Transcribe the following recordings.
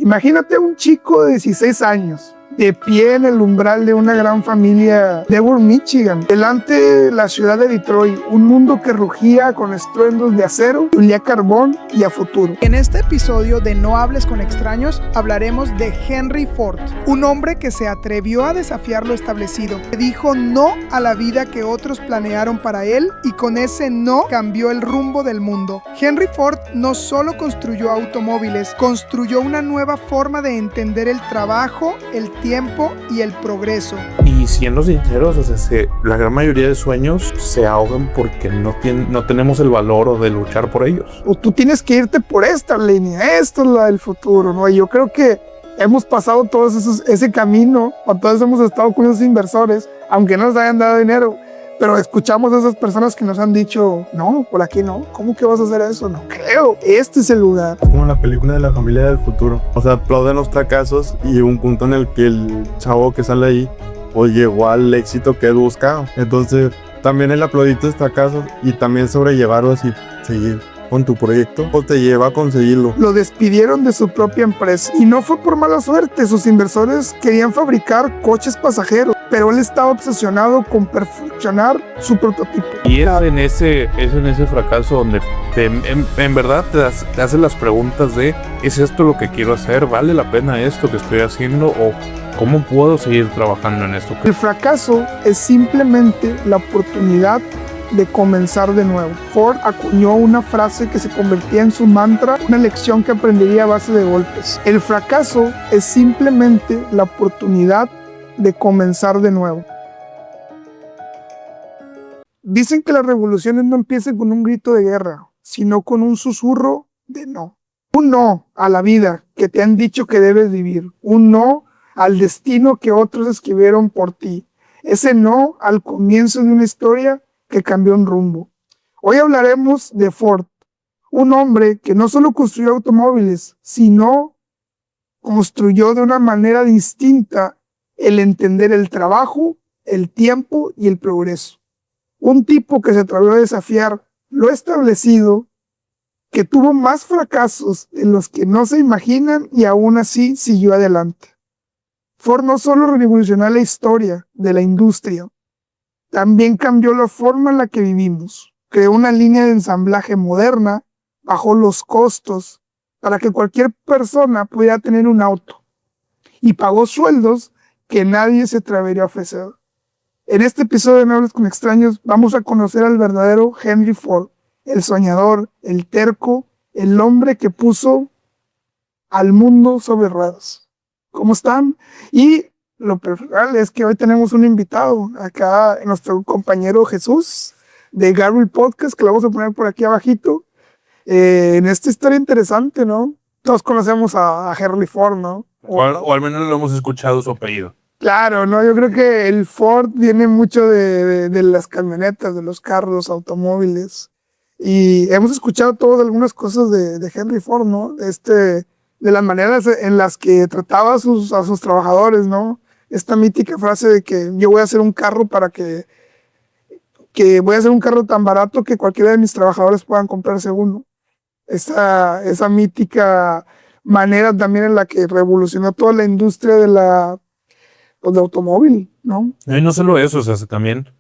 Imagínate a un chico de 16 años, de pie en el umbral de una gran familia de Dearborn, Michigan, delante de la ciudad de Detroit, un mundo que rugía con estruendos de acero, olía a carbón y a futuro. En este episodio de No Hables con Extraños hablaremos de Henry Ford, un hombre que se atrevió a desafiar lo establecido, que dijo no a la vida que otros planearon para él y con ese no cambió el rumbo del mundo. Henry Ford no solo construyó automóviles, construyó una nueva forma de entender el trabajo, el tiempo y el progreso. Y siendo sinceros, la gran mayoría de sueños se ahogan porque no tenemos el valor o de luchar por ellos. O tú tienes que irte por esta línea, esto es la del futuro, ¿no? Y yo creo que hemos pasado ese camino, o todos hemos estado con esos inversores, aunque no nos hayan dado dinero, pero escuchamos a esas personas que nos han dicho, no, por aquí no, ¿cómo que vas a hacer eso? No creo, este es el lugar. Es como la película de la familia del futuro. O sea, aplauden los fracasos y un punto en el que el chavo que sale ahí, pues llegó al éxito que él buscaba. Entonces, también el aplaudir tus fracasos y también sobrellevarlos y seguir con tu proyecto, pues te lleva a conseguirlo. Lo despidieron de su propia empresa y no fue por mala suerte. Sus inversores querían fabricar coches pasajeros, pero él estaba obsesionado con perfeccionar su prototipo. Y es en ese fracaso donde en verdad te haces las preguntas de ¿es esto lo que quiero hacer? ¿Vale la pena esto que estoy haciendo? ¿O cómo puedo seguir trabajando en esto? El fracaso es simplemente la oportunidad de comenzar de nuevo. Ford acuñó una frase que se convertía en su mantra, una lección que aprendería a base de golpes. El fracaso es simplemente la oportunidad de comenzar de nuevo. Dicen que las revoluciones no empiezan con un grito de guerra, sino con un susurro de no. Un no a la vida que te han dicho que debes vivir. Un no al destino que otros escribieron por ti. Ese no al comienzo de una historia que cambió un rumbo. Hoy hablaremos de Ford, un hombre que no solo construyó automóviles, sino construyó de una manera distinta el entender el trabajo, el tiempo y el progreso. Un tipo que se atrevió a desafiar lo establecido, que tuvo más fracasos de los que no se imaginan y aún así siguió adelante. Ford no solo revolucionó la historia de la industria, también cambió la forma en la que vivimos. Creó una línea de ensamblaje moderna, bajó los costos para que cualquier persona pudiera tener un auto y pagó sueldos que nadie se atrevería a ofrecer. En este episodio de No Hables con Extraños vamos a conocer al verdadero Henry Ford, el soñador, el terco, el hombre que puso al mundo sobre ruedas. ¿Cómo están? Y lo personal es que hoy tenemos un invitado, acá nuestro compañero Jesús de Gabriel Podcast, que lo vamos a poner por aquí abajito. En esta historia interesante, ¿no? Todos conocemos a Henry Ford, ¿no? O al menos lo hemos escuchado su apellido. Claro, ¿no? Yo creo que el Ford viene mucho de las camionetas, de los carros, automóviles. Y hemos escuchado todas algunas cosas de Henry Ford, ¿no? De las maneras en las que trataba a sus trabajadores, ¿no? Esta mítica frase de que yo voy a hacer un carro voy a hacer un carro tan barato que cualquiera de mis trabajadores puedan comprarse uno. Esa mítica manera también en la que revolucionó toda la industria de automóvil, ¿no? Y no solo eso, o sea, también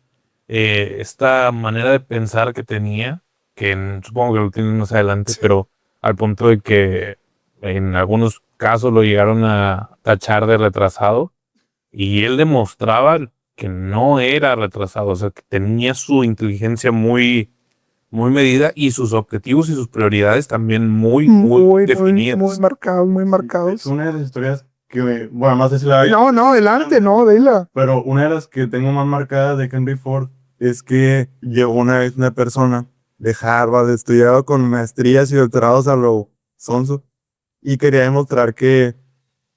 esta manera de pensar que tenía, que supongo que lo tienen más adelante, sí. Pero al punto de que en algunos casos lo llegaron a tachar de retrasado. Y él demostraba que no era retrasado, o sea, que tenía su inteligencia muy, muy medida y sus objetivos y sus prioridades también muy definidas. Muy marcados. Es una de las historias que, bueno, no sé si la hay. No, adelante, no, dila. Pero una de las que tengo más marcadas de Henry Ford es que llegó una vez una persona de Harvard, estudiado con maestrías y doctorados a lo sonso, y quería demostrar que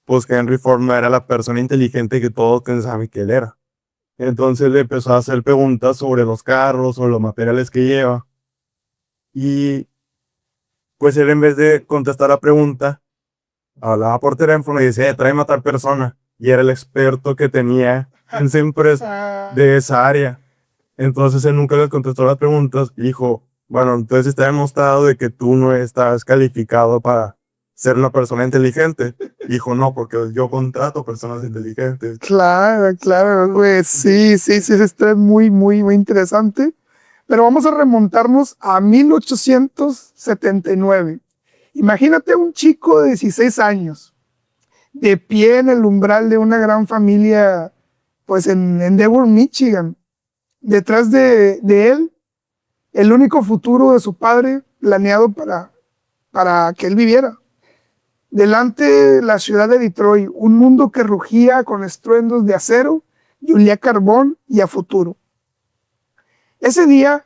pues Henry Ford no era la persona inteligente que todos pensaban que él era. Entonces le empezó a hacer preguntas sobre los carros, sobre los materiales que lleva. Y pues él, en vez de contestar la pregunta, hablaba por teléfono y decía, tráeme a tal persona. Y era el experto que tenía en esa empresa de esa área. Entonces él nunca le contestó las preguntas y dijo, bueno, entonces está demostrado de que tú no estás calificado para ser una persona inteligente. Dijo, no, porque yo contrato personas inteligentes. Claro, güey. Sí, esa historia es muy, muy, muy interesante. Pero vamos a remontarnos a 1879. Imagínate un chico de 16 años, de pie en el umbral de una gran familia, pues en Dearborn, Michigan. Detrás de él, el único futuro de su padre planeado para que él viviera. Delante la ciudad de Detroit, un mundo que rugía con estruendos de acero y olía a carbón y a futuro. Ese día,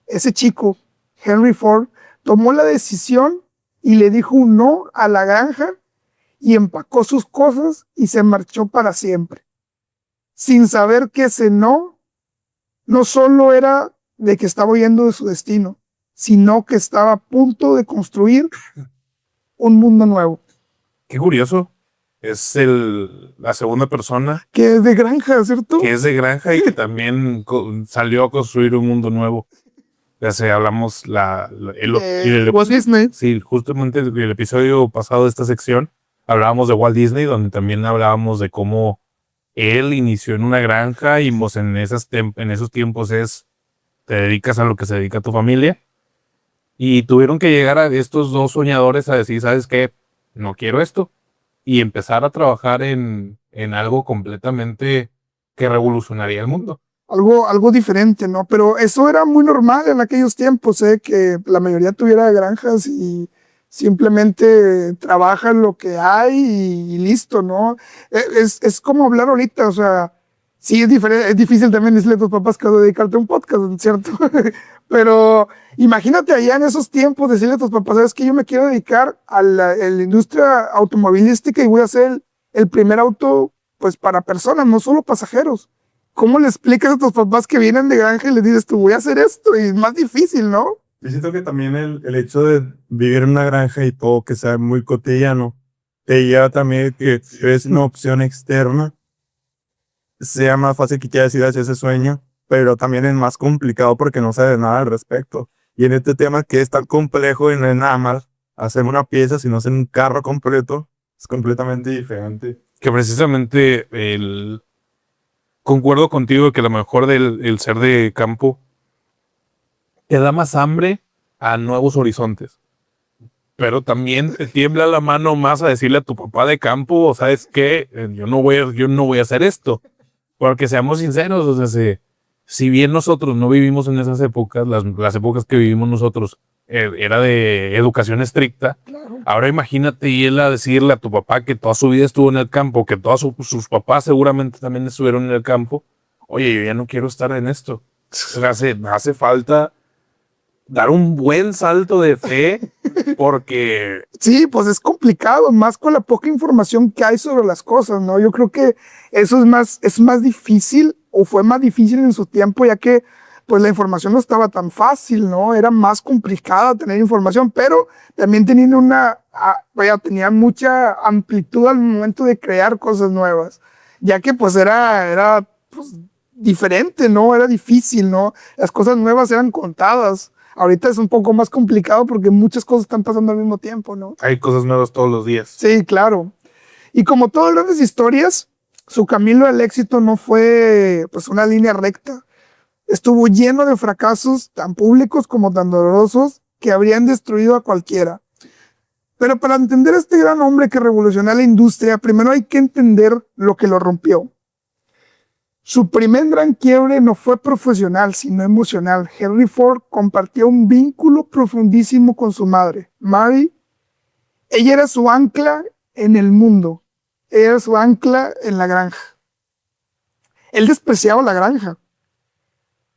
ese chico, Henry Ford, tomó la decisión y le dijo un no a la granja y empacó sus cosas y se marchó para siempre, sin saber que ese no solo era de que estaba huyendo de su destino, sino que estaba a punto de construir un mundo nuevo. Qué curioso. Es la segunda persona Que es de granja, ¿cierto? que es de granja y que también salió a construir un mundo nuevo. Ya sea, hablamos Walt Disney. sí, justamente el episodio pasado de esta sección hablábamos de Walt Disney, donde también hablábamos de cómo él inició en una granja y pues en esos tiempos te dedicas a lo que se dedica a tu familia. Y tuvieron que llegar a estos dos soñadores a decir, ¿sabes qué? No quiero esto. Y empezar a trabajar en algo completamente que revolucionaría el mundo. Algo diferente, ¿no? Pero eso era muy normal en aquellos tiempos, que la mayoría tuviera granjas y simplemente trabajan lo que hay y listo, ¿no? Es como hablar ahorita, o sea, sí es diferente, es difícil también decirle a tus papás que vas a dedicarte a un podcast, ¿cierto? Pero imagínate allá en esos tiempos decirle a tus papás, ¿sabes qué? Yo me quiero dedicar a la industria automovilística y voy a hacer el primer auto, pues, para personas, no solo pasajeros. ¿Cómo le explicas a tus papás que vienen de granja y les dices, tú voy a hacer esto? Y es más difícil, ¿no? Yo siento que también el hecho de vivir en una granja y todo que sea muy cotidiano, te lleva también que si es una opción externa, sea más fácil que quieras ir hacia ese sueño, pero también es más complicado porque no sabes nada al respecto. Y en este tema que es tan complejo y no es nada más hacer una pieza, sino hacer un carro completo, es completamente diferente. Que precisamente concuerdo contigo que a lo mejor el ser de campo te da más hambre a nuevos horizontes. Pero también te tiembla la mano más a decirle a tu papá de campo, ¿sabes qué? Yo no voy a hacer esto. Porque seamos sinceros, o sea, si bien nosotros no vivimos en esas épocas, las épocas que vivimos nosotros era de educación estricta. Claro. Ahora imagínate ir a decirle a tu papá que toda su vida estuvo en el campo, que todos sus papás seguramente también estuvieron en el campo. Oye, yo ya no quiero estar en esto. O sea, hace falta dar un buen salto de fe porque Sí, pues es complicado, más con la poca información que hay sobre las cosas, ¿no? Yo creo que eso es más difícil o fue más difícil en su tiempo, ya que pues la información no estaba tan fácil, ¿no? Era más complicada tener información, pero también tenían tenían mucha amplitud al momento de crear cosas nuevas, ya que pues era pues, diferente, ¿no? Era difícil, ¿no? Las cosas nuevas eran contadas. Ahorita es un poco más complicado porque muchas cosas están pasando al mismo tiempo, ¿no? hay cosas nuevas todos los días. Sí, claro. Y como todas las grandes historias, su camino al éxito no fue pues una línea recta. Estuvo lleno de fracasos, tan públicos como tan dolorosos, que habrían destruido a cualquiera. Pero para entender a este gran hombre que revolucionó la industria, primero hay que entender lo que lo rompió. Su primer gran quiebre no fue profesional, sino emocional. Henry Ford compartía un vínculo profundísimo con su madre, Mary. Ella era su ancla en el mundo. Ella era su ancla en la granja. Él despreciaba la granja.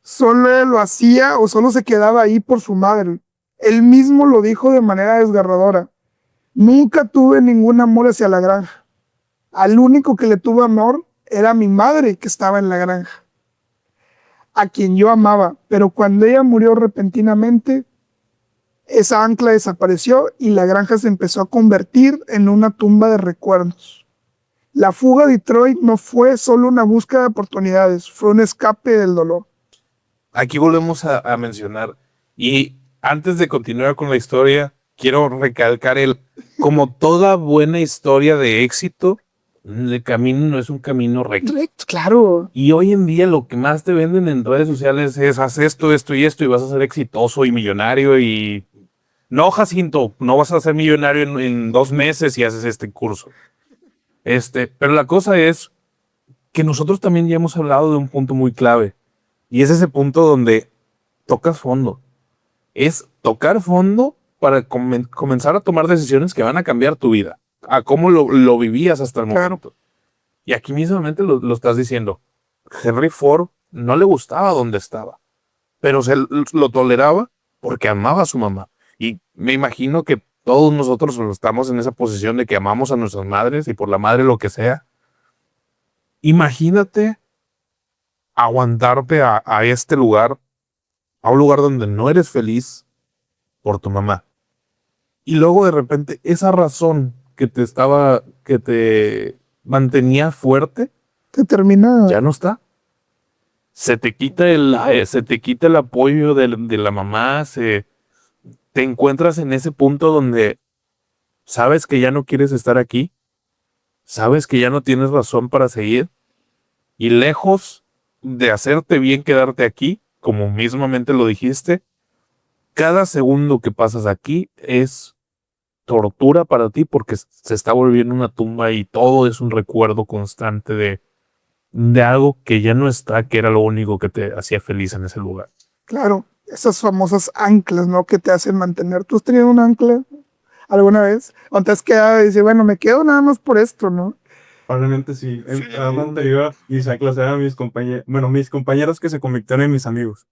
Solo lo hacía o solo se quedaba ahí por su madre. Él mismo lo dijo de manera desgarradora. Nunca tuve ningún amor hacia la granja. Al único que le tuve amor era mi madre que estaba en la granja, a quien yo amaba, pero cuando ella murió repentinamente, esa ancla desapareció y la granja se empezó a convertir en una tumba de recuerdos. La fuga a Detroit no fue solo una búsqueda de oportunidades, fue un escape del dolor. Aquí volvemos a mencionar, y antes de continuar con la historia, quiero recalcar como toda buena historia de éxito, el camino no es un camino recto. Claro. Y hoy en día lo que más te venden en redes sociales es haz esto, esto y esto y vas a ser exitoso y millonario y... No, Jacinto, no vas a ser millonario en 2 meses si haces este curso. Pero la cosa es que nosotros también ya hemos hablado de un punto muy clave. Y es ese punto donde tocas fondo. Es tocar fondo para comenzar a tomar decisiones que van a cambiar tu vida. A cómo lo vivías hasta el momento. Y aquí mismamente lo estás diciendo. Henry Ford no le gustaba donde estaba. Pero lo toleraba porque amaba a su mamá. Y me imagino que todos nosotros estamos en esa posición de que amamos a nuestras madres y por la madre lo que sea. Imagínate aguantarte a este lugar, a un lugar donde no eres feliz por tu mamá. Y luego de repente esa razón que te mantenía fuerte, Te termina. ya no está. Se te quita el apoyo de la mamá, te encuentras en ese punto donde sabes que ya no quieres estar aquí, sabes que ya no tienes razón para seguir, y lejos de hacerte bien quedarte aquí, como mismamente lo dijiste, cada segundo que pasas aquí es tortura para ti porque se está volviendo una tumba y todo es un recuerdo constante de algo que ya no está, que era lo único que te hacía feliz en ese lugar. Claro, esas famosas anclas, ¿no? Que te hacen mantener. ¿Tú has tenido un ancla alguna vez? ¿O te has quedado y dices, bueno, me quedo nada más por esto, ¿no? Probablemente sí. En la anterior hice clase a mis compañeros que se convirtieron en mis amigos.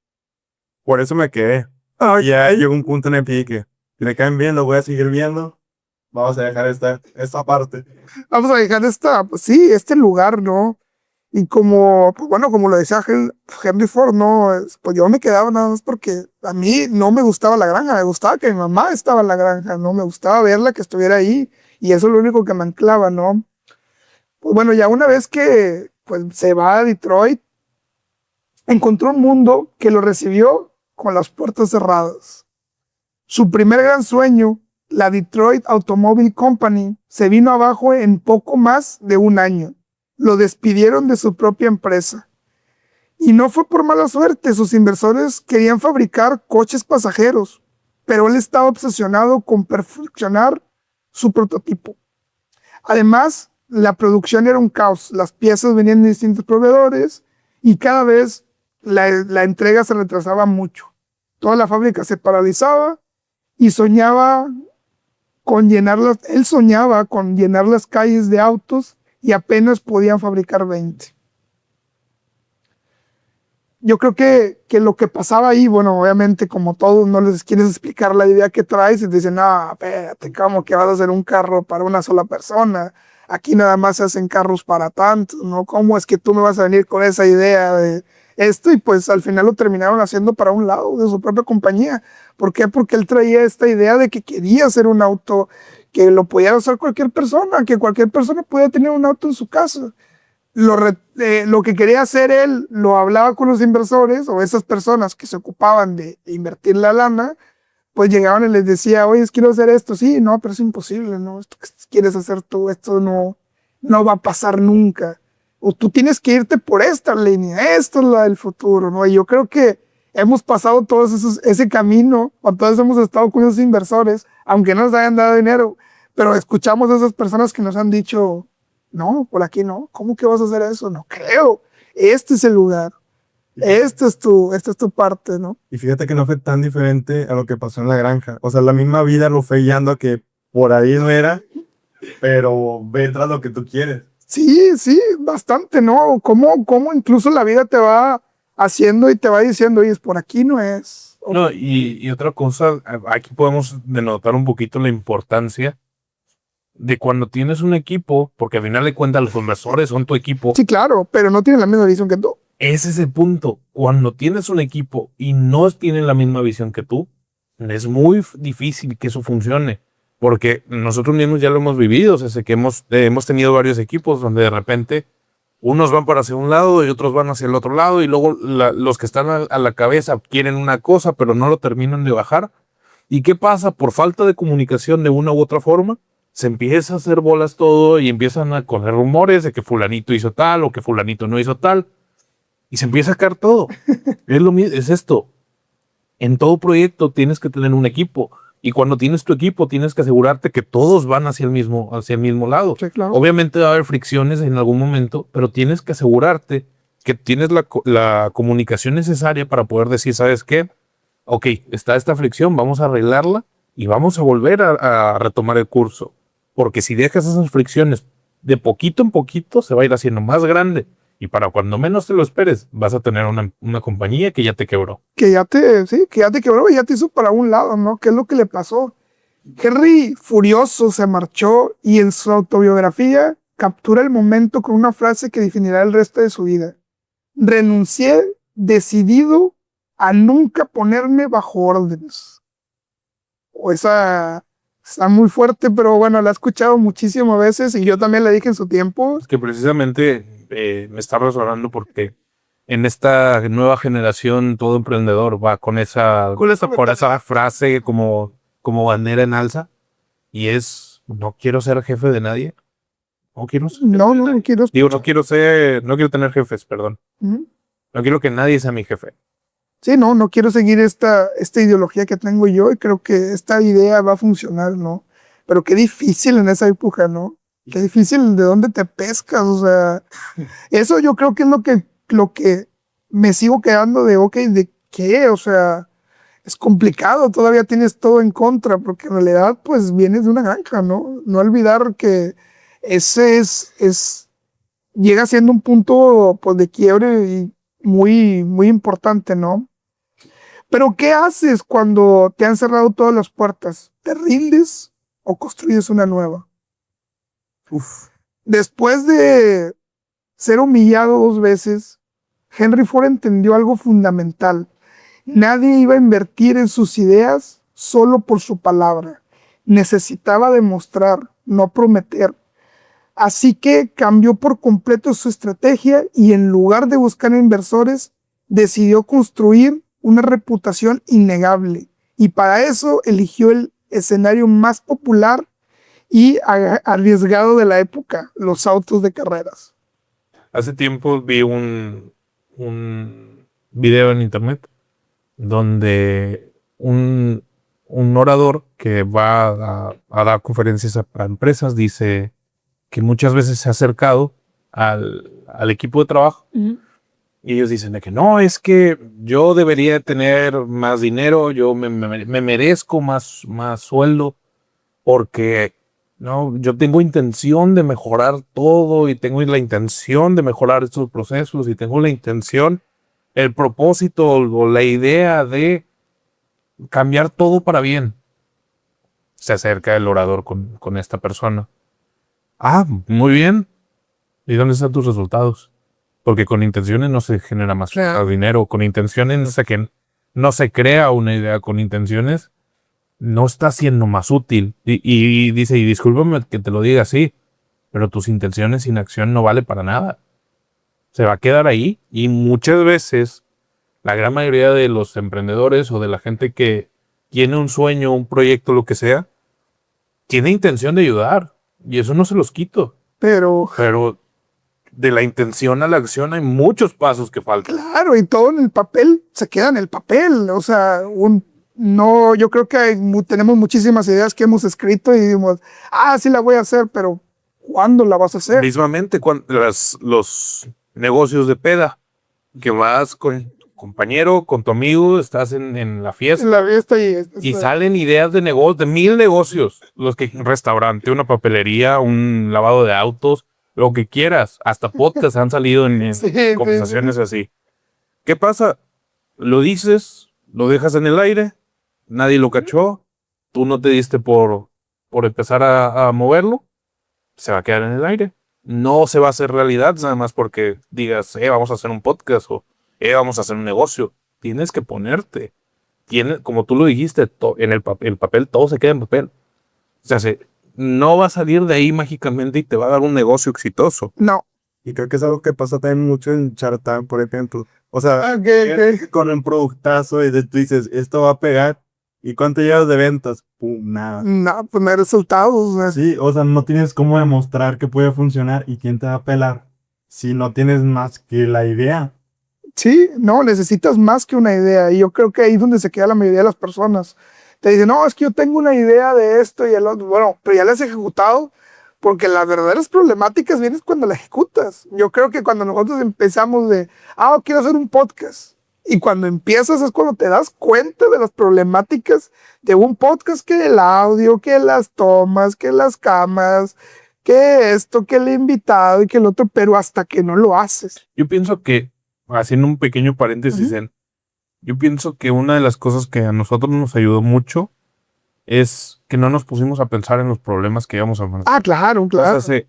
Por eso me quedé. Ya llegó un punto en el que si me caen bien, lo voy a seguir viendo. Vamos a dejar esta parte. Vamos a dejar este lugar, ¿no? Y como, pues bueno, como lo decía Henry Ford, ¿no? Pues yo me quedaba nada más porque a mí no me gustaba la granja, me gustaba que mi mamá estaba en la granja, ¿no? Me gustaba verla, que estuviera ahí, y eso es lo único que me anclaba, ¿no? Pues bueno, ya una vez que pues, se va a Detroit, encontró un mundo que lo recibió con las puertas cerradas. Su primer gran sueño, la Detroit Automobile Company, se vino abajo en poco más de un año. Lo despidieron de su propia empresa. Y no fue por mala suerte, sus inversores querían fabricar coches pasajeros, pero él estaba obsesionado con perfeccionar su prototipo. Además, la producción era un caos, las piezas venían de distintos proveedores y cada vez la entrega se retrasaba mucho. Toda la fábrica se paralizaba y él soñaba con llenar las calles de autos y apenas podían fabricar 20. Yo creo que lo que pasaba ahí, bueno, obviamente como todos no les quieres explicar la idea que traes y te dicen, no, espérate, ¿cómo que vas a hacer un carro para una sola persona? Aquí nada más se hacen carros para tantos, ¿no? ¿Cómo es que tú me vas a venir con esa idea de esto? Y pues al final lo terminaron haciendo para un lado de su propia compañía. ¿Por qué? Porque él traía esta idea de que quería hacer un auto que lo pudiera usar cualquier persona, que cualquier persona pudiera tener un auto en su casa. Lo que quería hacer él, lo hablaba con los inversores o esas personas que se ocupaban de invertir la lana, pues llegaban y les decía, oye, quiero hacer esto. Sí, no, pero es imposible, ¿no? Esto que quieres hacer tú, esto no va a pasar nunca. O tú tienes que irte por esta línea, esto es la del futuro, ¿no? Y yo creo que hemos pasado todos ese camino, o todos hemos estado con esos inversores, aunque no nos hayan dado dinero, pero escuchamos a esas personas que nos han dicho, no, por aquí no, ¿cómo que vas a hacer eso? No creo, este es el lugar, esta es tu parte, ¿no? Y fíjate que no fue tan diferente a lo que pasó en la granja. O sea, la misma vida lo fue guiando a que por ahí no era, pero ve tras lo que tú quieres. Sí, bastante, ¿no? Cómo incluso la vida te va haciendo y te va diciendo, oye, por aquí no es. No, y otra cosa, aquí podemos denotar un poquito la importancia de cuando tienes un equipo, porque al final de cuentas los inversores son tu equipo. Sí, claro, pero no tienen la misma visión que tú. Ese es el punto. Cuando tienes un equipo y no tienen la misma visión que tú, es muy difícil que eso funcione. Porque nosotros mismos ya lo hemos vivido, o sea, que hemos tenido varios equipos donde de repente unos van para hacia un lado y otros van hacia el otro lado y luego los que están a la cabeza quieren una cosa pero no lo terminan de bajar ¿Y qué pasa? Por falta de comunicación de una u otra forma, se empieza a hacer bolas todo y empiezan a correr rumores de que fulanito hizo tal o que fulanito no hizo tal. Y se empieza a caer todo. Es lo mismo, es esto. En todo proyecto tienes que tener un equipo. Y cuando tienes tu equipo, tienes que asegurarte que todos van hacia el mismo lado. Sí, claro. Obviamente va a haber fricciones en algún momento, pero tienes que asegurarte que tienes la comunicación necesaria para poder decir, ¿sabes qué? Ok, está esta fricción, vamos a arreglarla y vamos a volver a retomar el curso. Porque si dejas esas fricciones de poquito en poquito, se va a ir haciendo más grande. Y para cuando menos te lo esperes, vas a tener una compañía que ya te quebró. Que ya te quebró y ya te hizo para un lado, ¿no? ¿Qué es lo que le pasó? Henry, furioso, se marchó y en su autobiografía captura el momento con una frase que definirá el resto de su vida. Renuncié decidido a nunca ponerme bajo órdenes. O esa está muy fuerte, pero bueno, la he escuchado muchísimas veces y yo también la dije en su tiempo. Es que precisamente me está resonando porque en esta nueva generación todo emprendedor va con esa frase como bandera en alza y es no quiero ser jefe de nadie. No quiero ser jefe de nadie. No quiero. Digo, no quiero tener jefes, perdón. Ujú. No quiero que nadie sea mi jefe. Sí, no quiero seguir esta ideología que tengo yo y creo que esta idea va a funcionar, ¿no? Pero qué difícil en esa época, ¿no? Qué difícil de dónde te pescas, o sea, eso yo creo que es lo que me sigo quedando de, ok, ¿de qué? O sea, es complicado, todavía tienes todo en contra, porque en realidad pues vienes de una granja, ¿no? No olvidar que ese llega siendo un punto pues de quiebre y muy, muy importante, ¿no? Pero ¿qué haces cuando te han cerrado todas las puertas? ¿Te rindes o construyes una nueva? Después de ser humillado 2 veces, Henry Ford entendió algo fundamental. Nadie iba a invertir en sus ideas solo por su palabra. Necesitaba demostrar, no prometer. Así que cambió por completo su estrategia y en lugar de buscar inversores, decidió construir una reputación innegable. Y para eso eligió el escenario más popular y arriesgado de la época, los autos de carreras. Hace tiempo vi un video en internet donde un orador que va a dar conferencias a empresas dice que muchas veces se ha acercado al equipo de trabajo y ellos dicen de que no, es que yo debería tener más dinero, yo me merezco más sueldo porque no, yo tengo intención de mejorar todo y tengo la intención de mejorar estos procesos y tengo la intención, el propósito o la idea de cambiar todo para bien. Se acerca el orador con esta persona. Ah, muy bien. ¿Y dónde están tus resultados? Porque con intenciones no se genera más dinero. Con intenciones no se crea una idea. Con intenciones no está siendo más útil. Y dice, y discúlpame que te lo diga así, pero tus intenciones sin acción no vale para nada. Se va a quedar ahí. Y muchas veces, la gran mayoría de los emprendedores o de la gente que tiene un sueño, un proyecto, lo que sea, tiene intención de ayudar. Y eso no se los quito. Pero de la intención a la acción hay muchos pasos que faltan. Claro, y todo en el papel, se queda en el papel. O sea, yo creo que tenemos muchísimas ideas que hemos escrito y decimos, sí la voy a hacer, pero ¿cuándo la vas a hacer? Mismamente, los negocios de peda, que vas con tu compañero, con tu amigo, estás en la fiesta. En la fiesta y salen ideas de negocio, de 1000 negocios. Un restaurante, una papelería, un lavado de autos, lo que quieras. Hasta podcasts han salido en conversaciones así. ¿Qué pasa? Lo dices, lo dejas en el aire, nadie lo cachó, tú no te diste por empezar a moverlo, se va a quedar en el aire. No se va a hacer realidad nada más porque digas, vamos a hacer un podcast o vamos a hacer un negocio. Tienes que ponerte. Como tú lo dijiste, en el papel todo se queda en papel. O sea, no va a salir de ahí mágicamente y te va a dar un negocio exitoso. No. Y creo que es algo que pasa también mucho en Shark Tank, por ejemplo. O sea, Okay. con un productazo y tú dices, esto va a pegar. ¿Y cuánto llevas de ventas? Pum, nada. No, pues no hay resultados. O sea, Sí, o sea, no tienes cómo demostrar que puede funcionar y quién te va a pelar si no tienes más que la idea. sí, no, necesitas más que una idea. Y yo creo que ahí es donde se queda la mayoría de las personas. Te dicen, no, es que yo tengo una idea de esto y el otro. Bueno, pero ya la has ejecutado, porque las verdaderas problemáticas vienen cuando la ejecutas. Yo creo que cuando nosotros empezamos de, quiero hacer un podcast. Y cuando empiezas es cuando te das cuenta de las problemáticas de un podcast, que el audio, que las tomas, que las cámaras, que esto, que el invitado y que el otro, pero hasta que no lo haces. Yo pienso que, haciendo un pequeño paréntesis, yo pienso que una de las cosas que a nosotros nos ayudó mucho es que no nos pusimos a pensar en los problemas que íbamos a enfrentar. Claro, claro. O sea,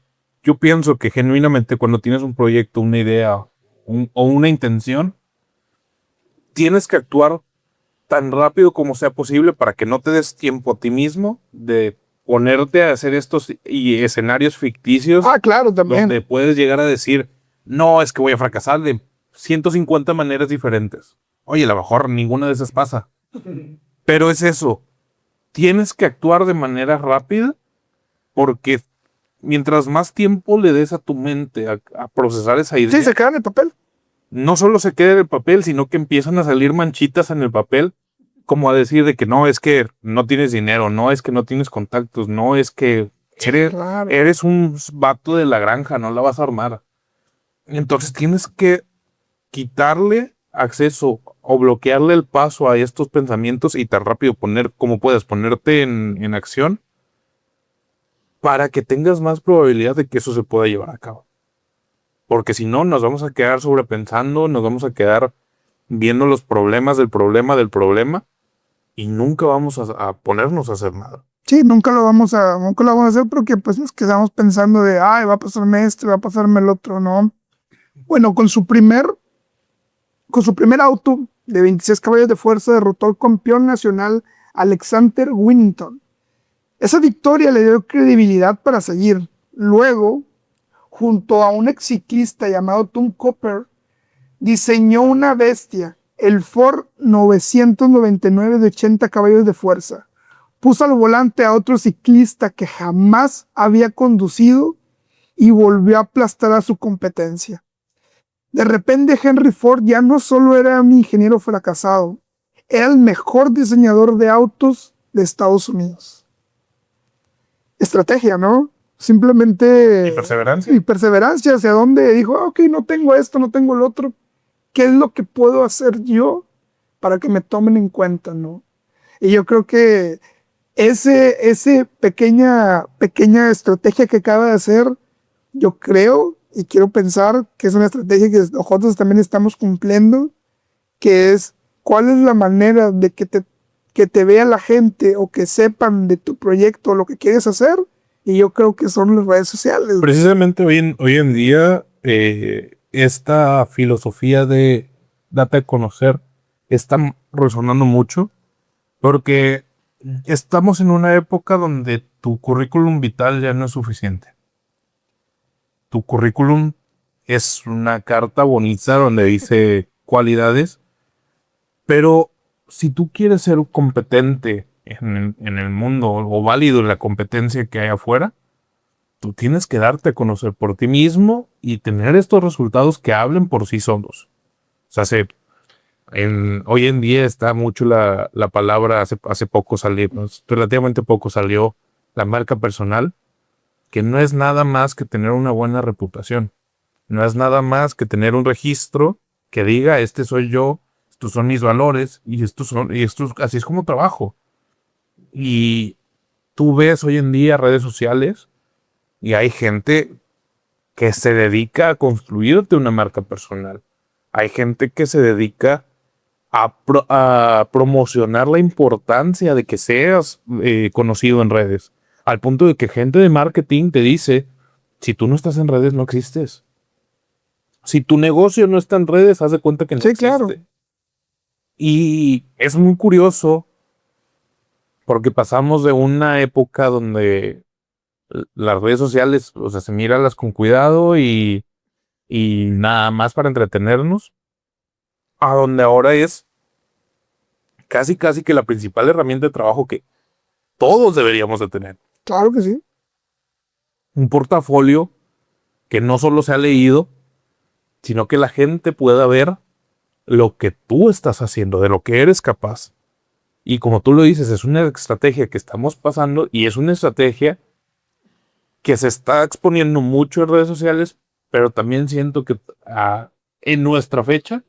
yo pienso que genuinamente cuando tienes un proyecto, una idea o una intención, tienes que actuar tan rápido como sea posible para que no te des tiempo a ti mismo de ponerte a hacer estos escenarios ficticios Claro, también. donde puedes llegar a decir, no, es que voy a fracasar de 150 maneras diferentes. Oye, a lo mejor ninguna de esas pasa. Pero es eso. Tienes que actuar de manera rápida porque mientras más tiempo le des a tu mente a procesar esa idea, Sí, se queda en el papel. no solo se queda en el papel, sino que empiezan a salir manchitas en el papel, como a decir de que no, es que no tienes dinero, no es que no tienes contactos, no es que Claro. eres un vato de la granja, no la vas a armar. Entonces tienes que quitarle acceso o bloquearle el paso a estos pensamientos y tan rápido como puedas ponerte en acción para que tengas más probabilidad de que eso se pueda llevar a cabo. Porque si no, nos vamos a quedar sobrepensando, nos vamos a quedar viendo los problemas del problema y nunca vamos a ponernos a hacer nada. Sí, nunca lo vamos a hacer porque pues nos quedamos pensando de, va a pasarme esto, va a pasarme el otro, ¿no? Bueno, con su primer auto de 26 caballos de fuerza derrotó al campeón nacional Alexander Winton. Esa victoria le dio credibilidad para seguir. Luego, junto a un ex ciclista llamado Tom Cooper, diseñó una bestia, el Ford 999 de 80 caballos de fuerza. Puso al volante a otro ciclista que jamás había conducido y volvió a aplastar a su competencia. De repente Henry Ford ya no solo era un ingeniero fracasado, era el mejor diseñador de autos de Estados Unidos. Estrategia, ¿no? Simplemente... Y perseverancia. Y perseverancia, hacia dónde dijo, ok, no tengo esto, no tengo el otro. ¿Qué es lo que puedo hacer yo para que me tomen en cuenta, no? Y yo creo que ese pequeña estrategia que acaba de hacer, yo creo y quiero pensar que es una estrategia que nosotros también estamos cumpliendo, que es cuál es la manera de que te vea la gente o que sepan de tu proyecto o lo que quieres hacer, y yo creo que son las redes sociales. Precisamente hoy en día, esta filosofía de date a conocer está resonando mucho porque estamos en una época donde tu currículum vital ya no es suficiente. Tu currículum es una carta bonita donde dice cualidades, pero si tú quieres ser competente en el mundo o válido en la competencia que hay afuera, tú tienes que darte a conocer por ti mismo y tener estos resultados que hablen por sí solos. O sea, hoy en día está mucho la palabra, hace poco salió, relativamente poco salió la marca personal, que no es nada más que tener una buena reputación. No es nada más que tener un registro que diga, este soy yo, estos son mis valores y así es como trabajo. Y tú ves hoy en día redes sociales y hay gente que se dedica a construirte una marca personal. Hay gente que se dedica a promocionar la importancia de que seas conocido en redes. Al punto de que gente de marketing te dice, si tú no estás en redes, no existes. Si tu negocio no está en redes, haz de cuenta que no existe. Claro. Y es muy curioso porque pasamos de una época donde las redes sociales, o sea, se míralas con cuidado y nada más para entretenernos, a donde ahora es casi que la principal herramienta de trabajo que todos deberíamos de tener. Claro que sí. Un portafolio que no solo sea leído, sino que la gente pueda ver lo que tú estás haciendo, de lo que eres capaz. Y como tú lo dices, es una estrategia que estamos pasando y es una estrategia que se está exponiendo mucho en redes sociales, pero también siento que en nuestra fecha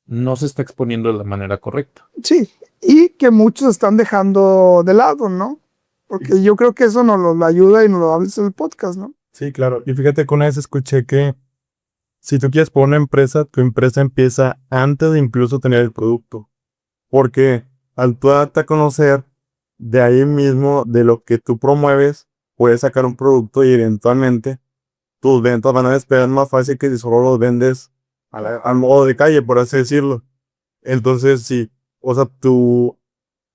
no se está exponiendo de la manera correcta. Sí, y que muchos están dejando de lado, ¿no? Porque yo creo que eso nos lo ayuda y nos lo hables en el podcast, ¿no? Sí, claro. Y fíjate que una vez escuché que si tú quieres poner una empresa, tu empresa empieza antes de incluso tener el producto. Porque al tú darte a conocer, de ahí mismo, de lo que tú promueves, puedes sacar un producto y eventualmente tus ventas van a despegar más fácil que si solo los vendes al modo de calle, por así decirlo. Entonces, sí, o sea, tu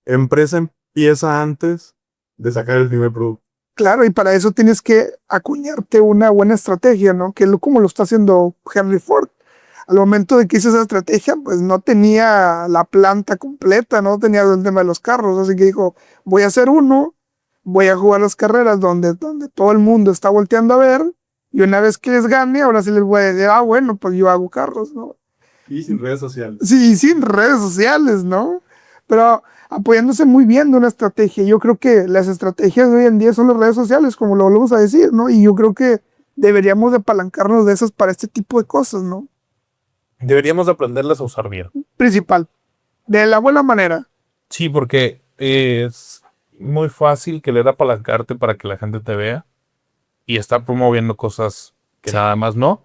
empresa empieza antes de sacar el primer producto. Claro, y para eso tienes que acuñarte una buena estrategia, ¿no? Que es como lo está haciendo Henry Ford. Al momento de que hizo esa estrategia, pues no tenía la planta completa, no tenía el tema de los carros, así que dijo, voy a hacer uno, voy a jugar las carreras donde todo el mundo está volteando a ver, y una vez que les gane, ahora sí les voy a decir, bueno, pues yo hago carros, ¿no? Y sin redes sociales. Sí, sin redes sociales, ¿no? Pero apoyándose muy bien de una estrategia. Yo creo que las estrategias de hoy en día son las redes sociales, como lo volvemos a decir, ¿no? Y yo creo que deberíamos de apalancarnos de esas para este tipo de cosas, ¿no? Deberíamos aprenderlas a usar bien. Principal, de la buena manera. Sí, porque es muy fácil querer apalancarte para que la gente te vea y estar promoviendo cosas que nada más no.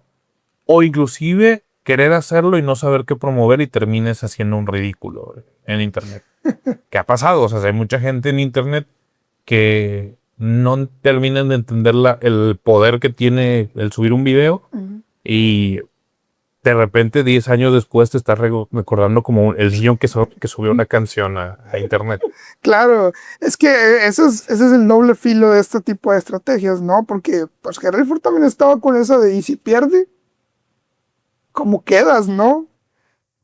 O inclusive querer hacerlo y no saber qué promover y termines haciendo un ridículo en internet. ¿Qué ha pasado? O sea, hay mucha gente en internet que no terminan de entender el poder que tiene el subir un video y de repente 10 años después te estás recordando como el niño que subió una canción a internet. Claro, es que ese es el doble filo de este tipo de estrategias, ¿no? Porque pues Henry Ford también estaba con eso de, ¿y si pierde? ¿Cómo quedas, no?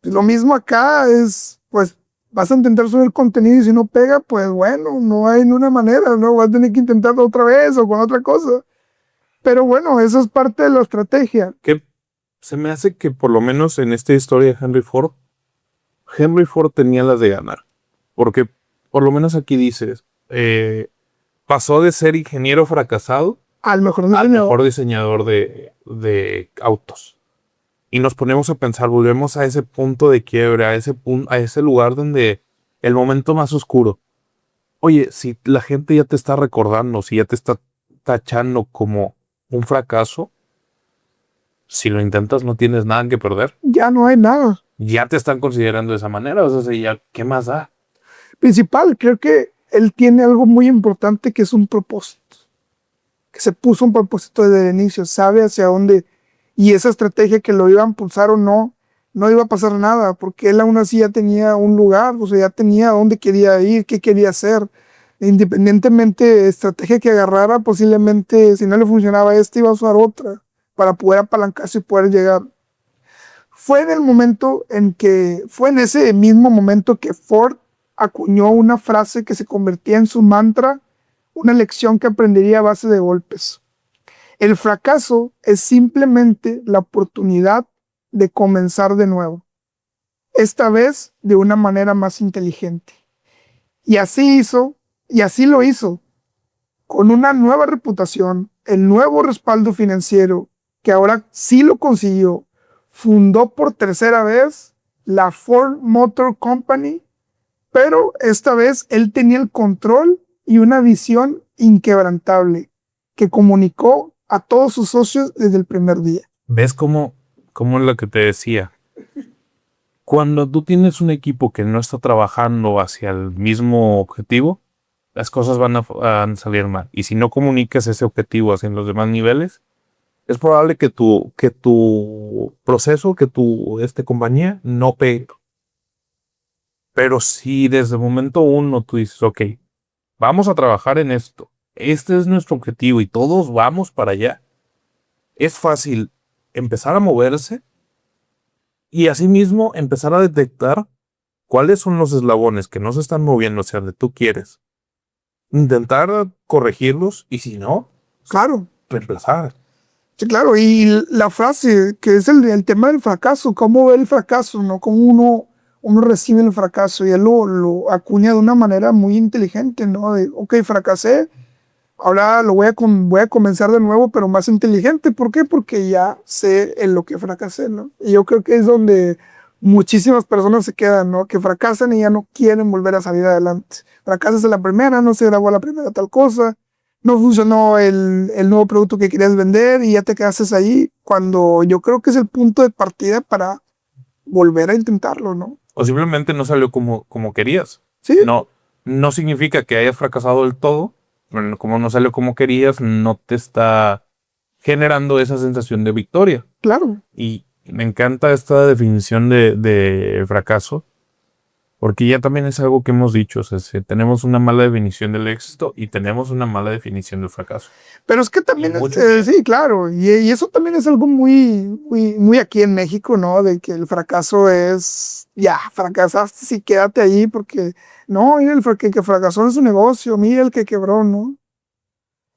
Pues lo mismo acá es, pues, vas a intentar subir contenido y si no pega, pues bueno, no hay una manera, ¿no? Vas a tener que intentarlo otra vez o con otra cosa. Pero bueno, eso es parte de la estrategia. Que se me hace que por lo menos en esta historia de Henry Ford tenía las de ganar. Porque por lo menos aquí dices, pasó de ser ingeniero fracasado Al mejor al diseñador. mejor diseñador de autos. Y nos ponemos a pensar, volvemos a ese punto de quiebre, a ese lugar donde el momento más oscuro. Oye, si la gente ya te está recordando, si ya te está tachando como un fracaso, si lo intentas no tienes nada que perder. Ya no hay nada. Ya te están considerando de esa manera, o sea, ya, ¿qué más da? Principal, creo que él tiene algo muy importante que es un propósito. Que se puso un propósito desde el inicio, sabe hacia dónde. Y esa estrategia que lo iba a impulsar o no, no iba a pasar nada, porque él aún así ya tenía un lugar, o sea, ya tenía dónde quería ir, qué quería hacer. Independientemente de estrategia que agarrara, posiblemente si no le funcionaba esta, iba a usar otra para poder apalancarse y poder llegar. Fue en ese mismo momento que Ford acuñó una frase que se convertía en su mantra, una lección que aprendería a base de golpes. El fracaso es simplemente la oportunidad de comenzar de nuevo, esta vez de una manera más inteligente. Y así lo hizo, con una nueva reputación, el nuevo respaldo financiero, que ahora sí lo consiguió. Fundó por tercera vez la Ford Motor Company, pero esta vez él tenía el control y una visión inquebrantable que comunicó a todos sus socios desde el primer día. ¿Ves cómo es lo que te decía? Cuando tú tienes un equipo que no está trabajando hacia el mismo objetivo, las cosas van a salir mal. Y si no comunicas ese objetivo hacia los demás niveles, es probable que tu proceso, que tu compañía no pegue. Pero si desde el momento uno tú dices, ok, vamos a trabajar en esto, este es nuestro objetivo y todos vamos para allá, es fácil empezar a moverse y asimismo empezar a detectar cuáles son los eslabones que no se están moviendo hacia donde tú quieres. Intentar corregirlos y si no, Claro. reemplazar. Sí, claro, y la frase que es el tema del fracaso, cómo ve el fracaso, ¿no? Cómo uno recibe el fracaso, y él lo acuña de una manera muy inteligente, ¿no? De, ok, fracasé, ahora voy a comenzar de nuevo, pero más inteligente. ¿Por qué? Porque ya sé en lo que fracasé, ¿no? Y yo creo que es donde muchísimas personas se quedan, ¿no? Que fracasan y ya no quieren volver a salir adelante. Fracasas en la primera, no se grabó la primera tal cosa, no funcionó el nuevo producto que querías vender y ya te quedaste ahí, cuando yo creo que es el punto de partida para volver a intentarlo, ¿no? O simplemente no salió como querías. Sí, No significa que hayas fracasado del todo. Bueno, como no salió como querías, no te está generando esa sensación de victoria. claro. Y me encanta esta definición de fracaso, porque ya también es algo que hemos dicho. O sea, si tenemos una mala definición del éxito y tenemos una mala definición del fracaso. Pero es que también, Y mucho miedo. sí, claro, y eso también es algo muy aquí en México, ¿no? De que el fracaso es, ya, fracasaste, sí, quédate ahí, porque, no, mira, que fracasó en su negocio, mira el que quebró, ¿no?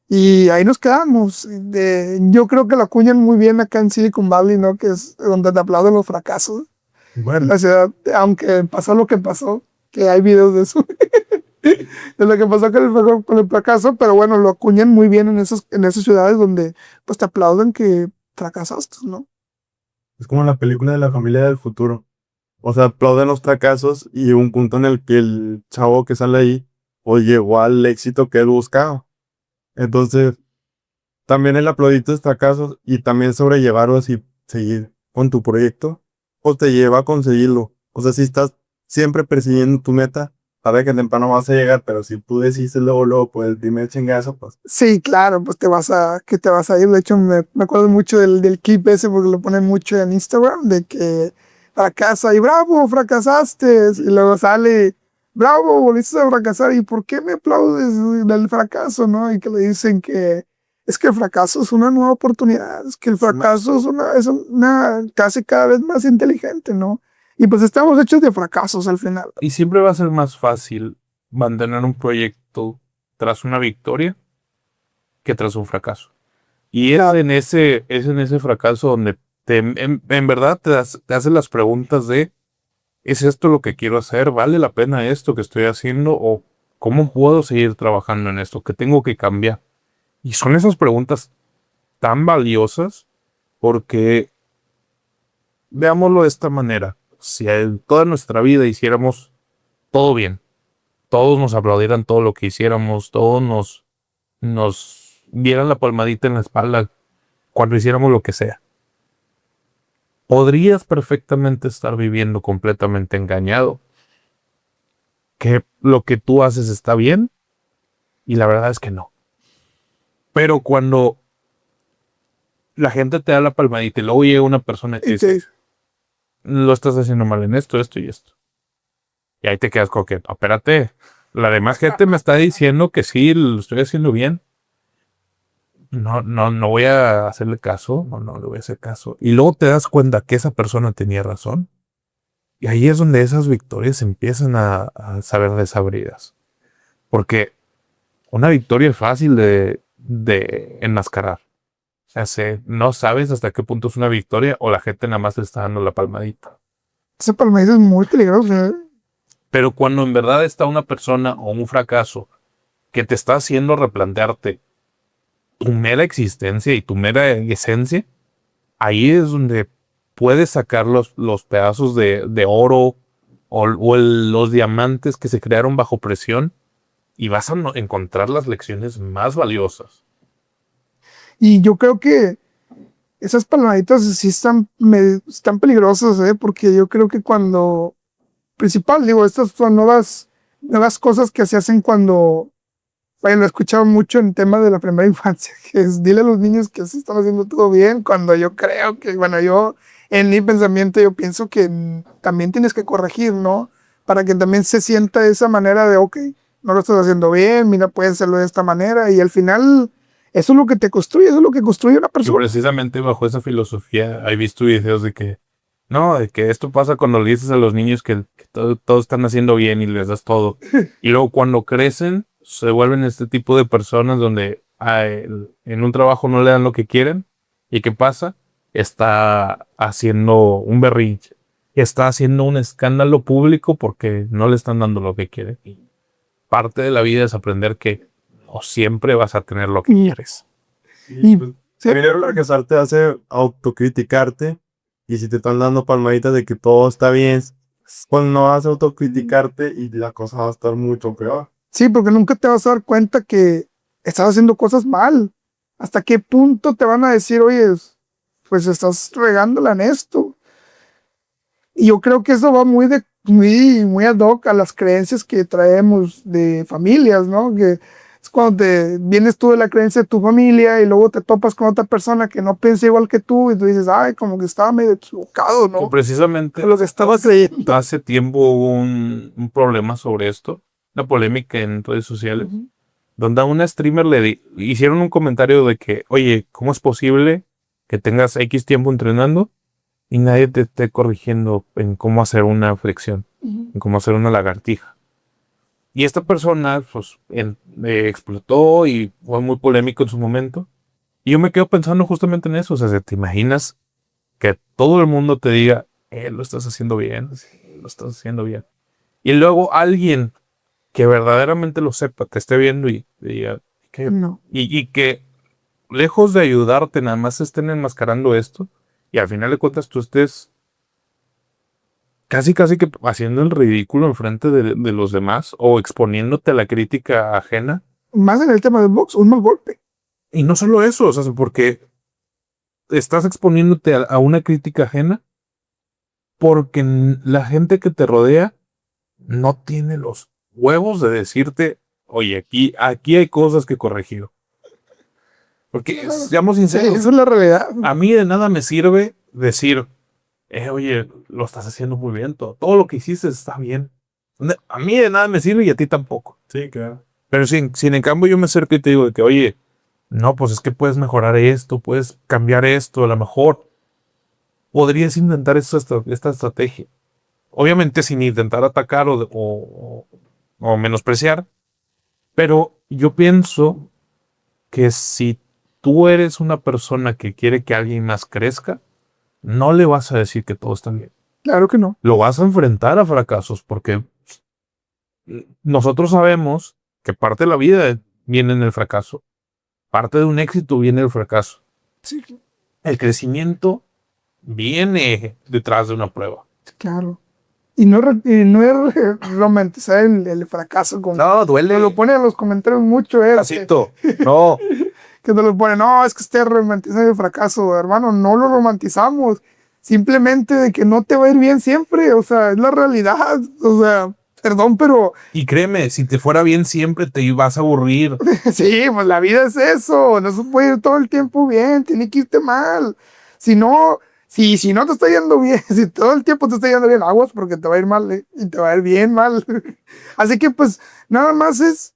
Y ahí nos quedamos. Yo creo que lo acuñan muy bien acá en Silicon Valley, ¿no? Que es donde te aplauden los fracasos. Bueno, La ciudad, aunque pasó lo que pasó, que hay videos de eso, de lo que pasó con el fracaso, pero bueno, lo acuñan muy bien en esas ciudades donde pues te aplauden que fracasaste, ¿no? es como la película de la familia del futuro. O sea, aplauden los fracasos y un punto en el que el chavo que sale ahí, pues llegó al éxito que él buscaba. Entonces, también el aplaudito de fracasos y también sobrellevarlo así, seguir con tu proyecto, pues te lleva a conseguirlo. O sea, si estás siempre persiguiendo tu meta, sabes que temprano vas a llegar, pero si tú decides luego, pues el primer chingazo, pues Sí, claro, pues que te vas a ir. De hecho, me acuerdo mucho del clip ese porque lo ponen mucho en Instagram, de que fracasa y bravo, fracasaste. Y luego sale, bravo, volviste a fracasar. ¿Y por qué me aplaudes del fracaso, no? Y que le dicen que es que el fracaso es una nueva oportunidad, es que el fracaso te hace cada vez más inteligente, ¿no? Y pues estamos hechos de fracasos al final. Y siempre va a ser más fácil mantener un proyecto tras una victoria que tras un fracaso. Y es en ese fracaso donde en verdad te haces las preguntas de, ¿es esto lo que quiero hacer? ¿Vale la pena esto que estoy haciendo? ¿O cómo puedo seguir trabajando en esto? ¿Qué tengo que cambiar? Y son esas preguntas tan valiosas porque, veámoslo de esta manera, si en toda nuestra vida hiciéramos todo bien, todos nos aplaudieran todo lo que hiciéramos, todos nos dieran la palmadita en la espalda cuando hiciéramos lo que sea, podrías perfectamente estar viviendo completamente engañado, que lo que tú haces está bien, y la verdad es que no. Pero cuando la gente te da la palmadita y luego llega una persona y te Y dice, lo estás haciendo mal en esto, esto y esto. Y ahí te quedas con que, espérate, la demás gente me está diciendo que sí, lo estoy haciendo bien. No voy a hacerle caso, no le voy a hacer caso. Y luego te das cuenta que esa persona tenía razón. Y ahí es donde esas victorias empiezan a saber desabridas. Porque una victoria es fácil de enmascarar. O sea, no sabes hasta qué punto es una victoria o la gente nada más le está dando la palmadita. ese palmadito es muy peligroso, ¿eh? Pero cuando en verdad está una persona o un fracaso que te está haciendo replantearte tu mera existencia y tu mera esencia, ahí es donde puedes sacar los pedazos de oro o los diamantes que se crearon bajo presión y vas a encontrar las lecciones más valiosas. Y yo creo que esas palmaditas sí están peligrosas, ¿eh? Porque yo creo que digo, estas son nuevas cosas que se hacen cuando, bueno, lo he escuchado mucho en tema de la primera infancia, que es dile a los niños que se están haciendo todo bien, cuando yo creo que, bueno, en mi pensamiento, yo pienso que también tienes que corregir, ¿no? Para que también se sienta esa manera de, ok, no lo estás haciendo bien, mira, puedes hacerlo de esta manera, y al final, eso es lo que te construye, eso es lo que construye una Y persona. precisamente bajo esa filosofía he visto videos de que No, de que esto pasa cuando le dices a los niños que todo están haciendo bien y les das todo. Y luego cuando crecen, se vuelven este tipo de personas donde en un trabajo no le dan lo que quieren. ¿Y qué pasa? Está haciendo un berrinche. Está haciendo un escándalo público porque no le están dando lo que quiere. Y parte de la vida es aprender que no siempre vas a tener lo que quieres. Y- Pues, sí. también el fracasar te hace autocriticarte. Y si te están dando palmaditas de que todo está bien, pues no vas a autocriticarte y la cosa va a estar mucho peor. Sí, porque nunca te vas a dar cuenta que estás haciendo cosas mal. ¿Hasta qué punto te van a decir, oye, pues estás regándola en esto? Y yo creo que eso va muy ad hoc a las creencias que traemos de familias, ¿no? Que es cuando vienes tú de la creencia de tu familia y luego te topas con otra persona que no piensa igual que tú y tú dices, ay, como que estaba medio equivocado, Que ¿no? precisamente De lo que estaba creyendo. hace tiempo hubo un problema sobre esto, una polémica en redes sociales, Ujú. donde a una streamer hicieron un comentario de que, oye, ¿cómo es posible que tengas X tiempo entrenando y nadie te esté corrigiendo en cómo hacer una flexión, en cómo hacer una lagartija? Y esta persona, pues, explotó y fue muy polémico en su momento. Y yo me quedo pensando justamente en eso. O sea, ¿te imaginas que todo el mundo te diga, lo estás haciendo bien, sí, lo estás haciendo bien? Y luego alguien que verdaderamente lo sepa, te esté viendo y te diga, No. y que lejos de ayudarte, nada más estén enmascarando esto, y al final de cuentas tú estés casi que haciendo el ridículo enfrente de los demás o exponiéndote a la crítica ajena. Más en el tema del box, un mal golpe. Y no solo eso, o sea, porque estás exponiéndote a una crítica ajena porque la gente que te rodea no tiene los huevos de decirte, oye, aquí hay cosas que corregir. Porque, seamos Sí, sinceros, esa es la realidad. a mí de nada me sirve decir, oye, lo estás haciendo muy bien, todo lo que hiciste está bien. A mí de nada me sirve y a ti tampoco. Sí, claro. Pero sin en cambio yo me acerco y te digo de que, oye, no, pues es que puedes mejorar esto, puedes cambiar esto, a lo mejor podrías intentar esta estrategia. Obviamente sin intentar atacar o menospreciar, pero yo pienso que si tú eres una persona que quiere que alguien más crezca, no le vas a decir que todo está bien. Claro que no. Lo vas a enfrentar a fracasos porque nosotros sabemos que parte de la vida viene en el fracaso. Parte de un éxito viene el fracaso. Sí, El crecimiento viene detrás de una prueba. claro. Y no es romantizar el fracaso como... No, duele. Nos lo ponen en los comentarios mucho, Casito. No. que nos lo ponen, no, es que usted romantiza el fracaso, hermano, no lo romantizamos. Simplemente de que no te va a ir bien siempre, o sea, es la realidad, o sea, perdón, pero Y créeme, si te fuera bien siempre te ibas a aburrir. sí, pues la vida es eso, no se puede ir todo el tiempo bien, tiene que irte mal. Si no, si no te está yendo bien, si todo el tiempo te está yendo bien, aguas porque te va a ir mal, y te va a ir bien mal. Así que pues nada más es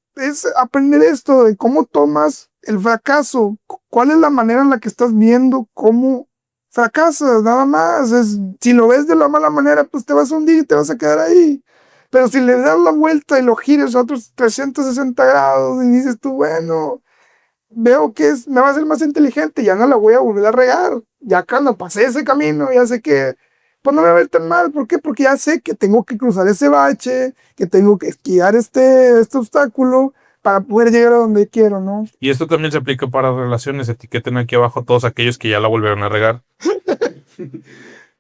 aprender esto de cómo tomas el fracaso, cuál es la manera en la que estás viendo cómo fracasas, nada más. Si lo ves de la mala manera, pues te vas a hundir y te vas a quedar ahí. Pero si le das la vuelta y lo giras a otros 360 grados y dices tú, bueno, veo que me va a ser más inteligente, ya no la voy a volver a regar. Ya cuando pasé ese camino, ya sé que pues no me va a ir tan mal. ¿Por qué? Porque ya sé que tengo que cruzar ese bache, que tengo que esquivar este obstáculo para poder llegar a donde quiero, ¿no? Y esto también se aplica para relaciones. Etiqueten aquí abajo a todos aquellos que ya la volvieron a regar.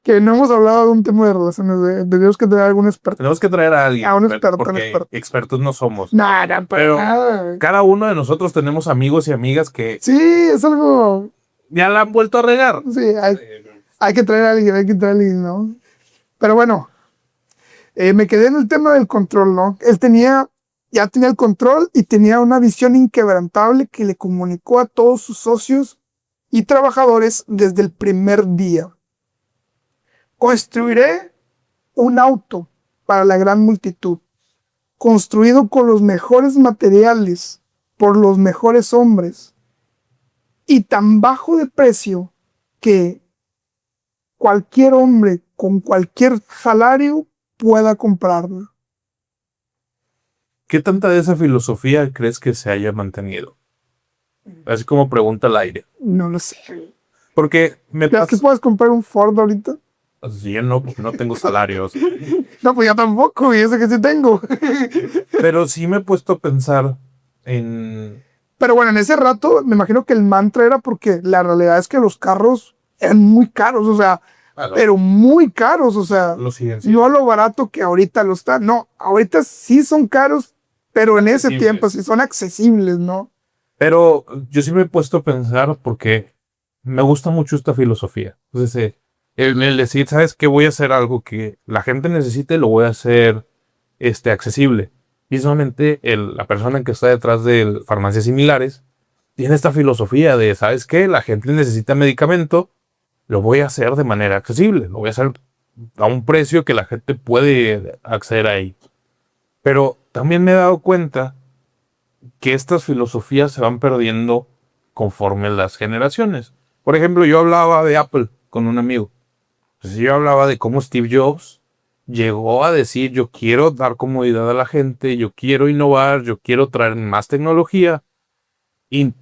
Que no hemos hablado de un tema de relaciones, de Dios que tener algún experto. Tenemos que traer a alguien. A un experto, porque un experto. expertos no somos. Nada, Pero nada. cada uno de nosotros tenemos amigos y amigas que Sí, es algo. ya la han vuelto a regar. Sí, hay que traer a alguien, ¿no? Pero bueno, me quedé en el tema del control, ¿no? Él ya tenía el control y tenía una visión inquebrantable que le comunicó a todos sus socios y trabajadores desde el primer día. Construiré un auto para la gran multitud, construido con los mejores materiales, por los mejores hombres, y tan bajo de precio que cualquier hombre con cualquier salario pueda comprarla. ¿Qué tanta de esa filosofía crees que se haya mantenido? Así como pregunta al aire. No lo sé. Porque me ¿Crees que pasa... puedes comprar un Ford ahorita? Sí, no, porque no tengo salarios. No, pues yo tampoco, y eso que sí tengo. Pero sí me he puesto a pensar en... Pero bueno, en ese rato me imagino que el mantra era porque la realidad es que los carros eran muy caros, o sea, Bueno, pero muy caros, o sea, lo siguen siendo. no a lo barato que ahorita lo están. No, ahorita sí son caros, pero en ese Accesibles. tiempo sí son accesibles, ¿no? Pero yo sí me he puesto a pensar porque me gusta mucho esta filosofía. Entonces, el decir, ¿sabes qué? Voy a hacer algo que la gente necesite, lo voy a hacer accesible. Y solamente la persona que está detrás de farmacias similares tiene esta filosofía de, ¿sabes qué? La gente necesita medicamento, lo voy a hacer de manera accesible. Lo voy a hacer a un precio que la gente puede acceder a ello. Pero también me he dado cuenta que estas filosofías se van perdiendo conforme las generaciones. Por ejemplo, yo hablaba de Apple con un amigo. Entonces, yo hablaba de cómo Steve Jobs llegó a decir, yo quiero dar comodidad a la gente, yo quiero innovar, yo quiero traer más tecnología. Y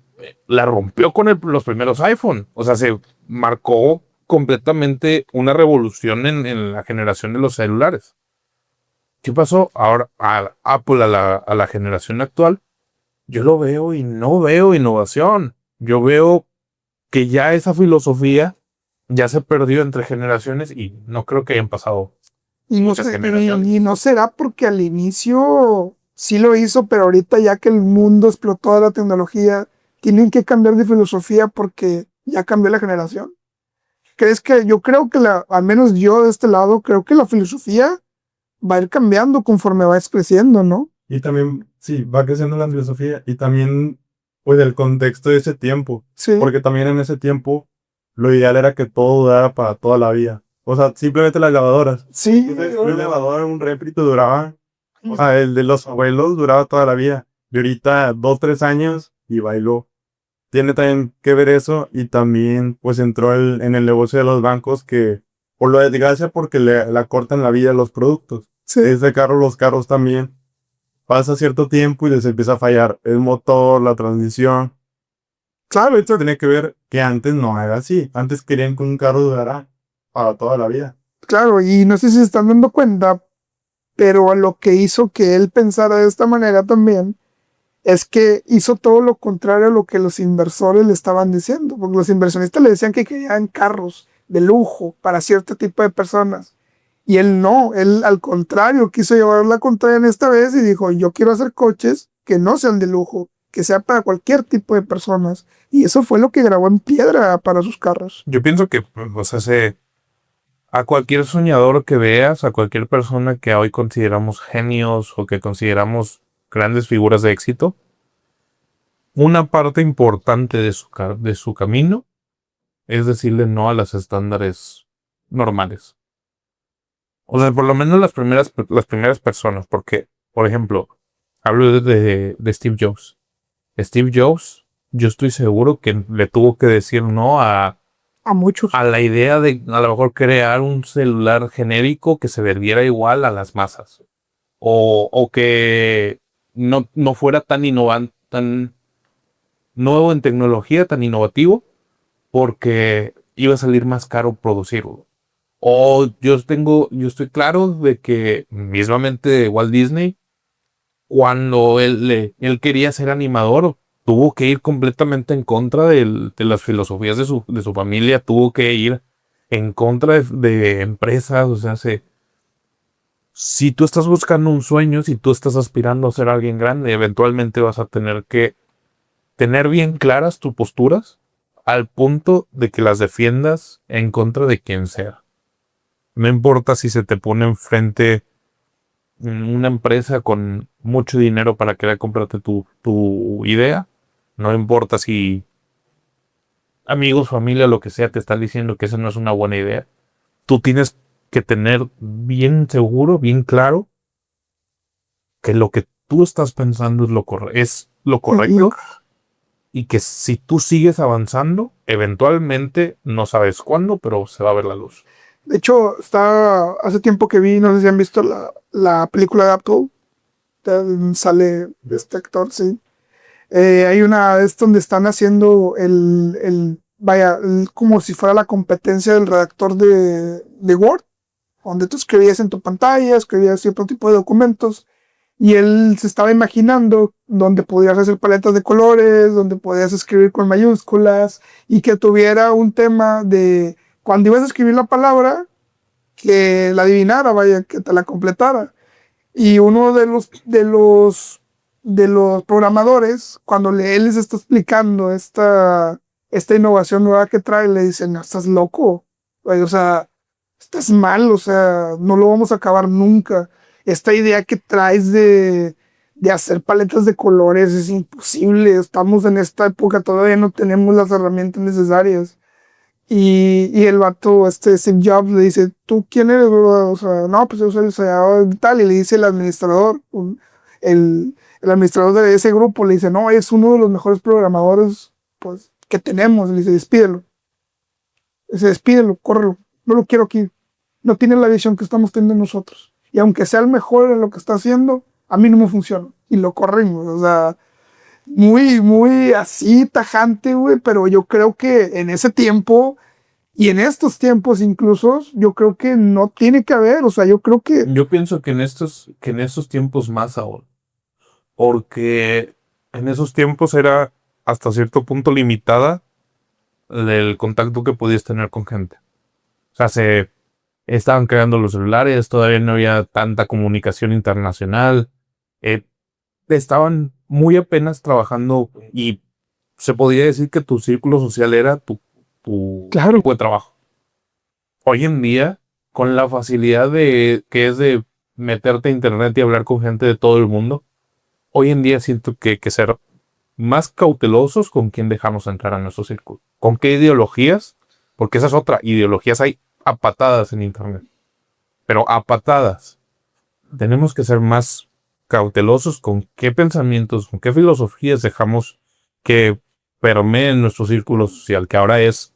la rompió con los primeros iPhone. O sea, se marcó completamente una revolución en la generación de los celulares. ¿Qué pasó? Ahora a Apple, a la generación actual, yo lo veo y no veo innovación. Yo veo que ya esa filosofía ya se perdió entre generaciones y no creo que hayan pasado Y no, muchas generaciones. y no será porque al inicio sí lo hizo, pero ahorita ya que el mundo explotó de la tecnología, tienen que cambiar de filosofía porque ya cambió la generación. ¿Crees que yo creo que al menos yo de este lado, creo que la filosofía va a ir cambiando conforme va creciendo, ¿no? Y también, sí, va creciendo la filosofía y también, pues, el contexto de ese tiempo. Sí. Porque también en ese tiempo, lo ideal era que todo durara para toda la vida. O sea, simplemente las lavadoras. Sí. Entonces, una lavadora, un refrito duraba, o sea, el de los abuelos duraba toda la vida. Y ahorita, 2, 3 años y bailó. Tiene también que ver eso y también, pues, entró en el negocio de los bancos que, por lo desgracia, porque le acortan la vida a los productos. Sí. Los carros también. Pasa cierto tiempo y les empieza a fallar el motor, la transmisión. Claro, esto tiene que ver que antes no era así. Antes querían que un carro durara para toda la vida. Claro, y no sé si se están dando cuenta, pero lo que hizo que él pensara de esta manera también es que hizo todo lo contrario a lo que los inversores le estaban diciendo, porque los inversionistas le decían que querían carros de lujo para cierto tipo de personas. Y él no, él al contrario quiso llevar la contraria en esta vez y dijo, yo quiero hacer coches que no sean de lujo, que sean para cualquier tipo de personas. Y eso fue lo que grabó en piedra para sus carros. Yo pienso que, o sea, a cualquier soñador que veas, a cualquier persona que hoy consideramos genios o que consideramos grandes figuras de éxito, una parte importante de su camino es decirle no a los estándares normales. O sea, por lo menos las primeras personas, porque, por ejemplo, hablo de Steve Jobs. Steve Jobs, yo estoy seguro que le tuvo que decir no a muchos. A la idea de a lo mejor crear un celular genérico que se vendiera igual a las masas. O que no fuera tan innovante, tan nuevo en tecnología, tan innovativo, porque iba a salir más caro producirlo. O yo estoy claro de que mismamente Walt Disney, cuando él quería ser animador, tuvo que ir completamente en contra de las filosofías de su familia, tuvo que ir en contra de empresas, o sea, si tú estás buscando un sueño, si tú estás aspirando a ser alguien grande, eventualmente vas a tener que tener bien claras tus posturas al punto de que las defiendas en contra de quien sea. No importa si se te pone enfrente una empresa con mucho dinero para querer comprarte tu idea. No importa si amigos, familia, lo que sea, te están diciendo que esa no es una buena idea. Tú tienes que tener bien seguro, bien claro, que lo que tú estás pensando es lo correcto. Y que si tú sigues avanzando, eventualmente, no sabes cuándo, pero se va a ver la luz. De hecho, hace tiempo que vi, no sé si han visto la película de Apple, sale este actor, sí. Hay una vez donde están haciendo como si fuera la competencia del redactor de Word, donde tú escribías en tu pantalla, escribías cierto tipo de documentos, y él se estaba imaginando donde podías hacer paletas de colores, donde podías escribir con mayúsculas, y que tuviera un tema de cuando ibas a escribir la palabra, que la adivinara, vaya, que te la completara. Y uno de los programadores, cuando él les está explicando esta innovación nueva que trae, le dicen, no, estás loco, güey, o sea, estás mal, o sea, no lo vamos a acabar nunca. Esta idea que traes de hacer paletas de colores es imposible, estamos en esta época, todavía no tenemos las herramientas necesarias. Y el vato, Steve Jobs, le dice, ¿tú quién eres, bro? O sea, no, pues yo soy el diseñador y tal. Y le dice el administrador, el administrador de ese grupo, le dice, no, es uno de los mejores programadores, pues, que tenemos. Le dice, despídelo. Dice, despídelo, córrelo. No lo quiero aquí. No tiene la visión que estamos teniendo nosotros. Y aunque sea el mejor en lo que está haciendo, a mí no me funciona. Y lo corrimos, o sea, muy, muy así tajante, güey, pero yo creo que en ese tiempo y en estos tiempos incluso, yo creo que no tiene que haber, o sea, yo creo que Yo pienso que en estos tiempos más aún, porque en esos tiempos era hasta cierto punto limitada el contacto que podías tener con gente. O sea, se estaban creando los celulares, todavía no había tanta comunicación internacional, eh, estaban muy apenas trabajando y se podía decir que tu círculo social era tu claro, grupo de trabajo. Hoy en día, con la facilidad que es de meterte a internet y hablar con gente de todo el mundo, hoy en día siento que hay que ser más cautelosos con quién dejamos entrar a nuestro círculo. ¿Con qué ideologías? Porque esa es otra. Ideologías hay a patadas en internet. Pero a patadas. Tenemos que ser más cautelosos con qué pensamientos, con qué filosofías dejamos que permeen nuestro círculo social, que ahora es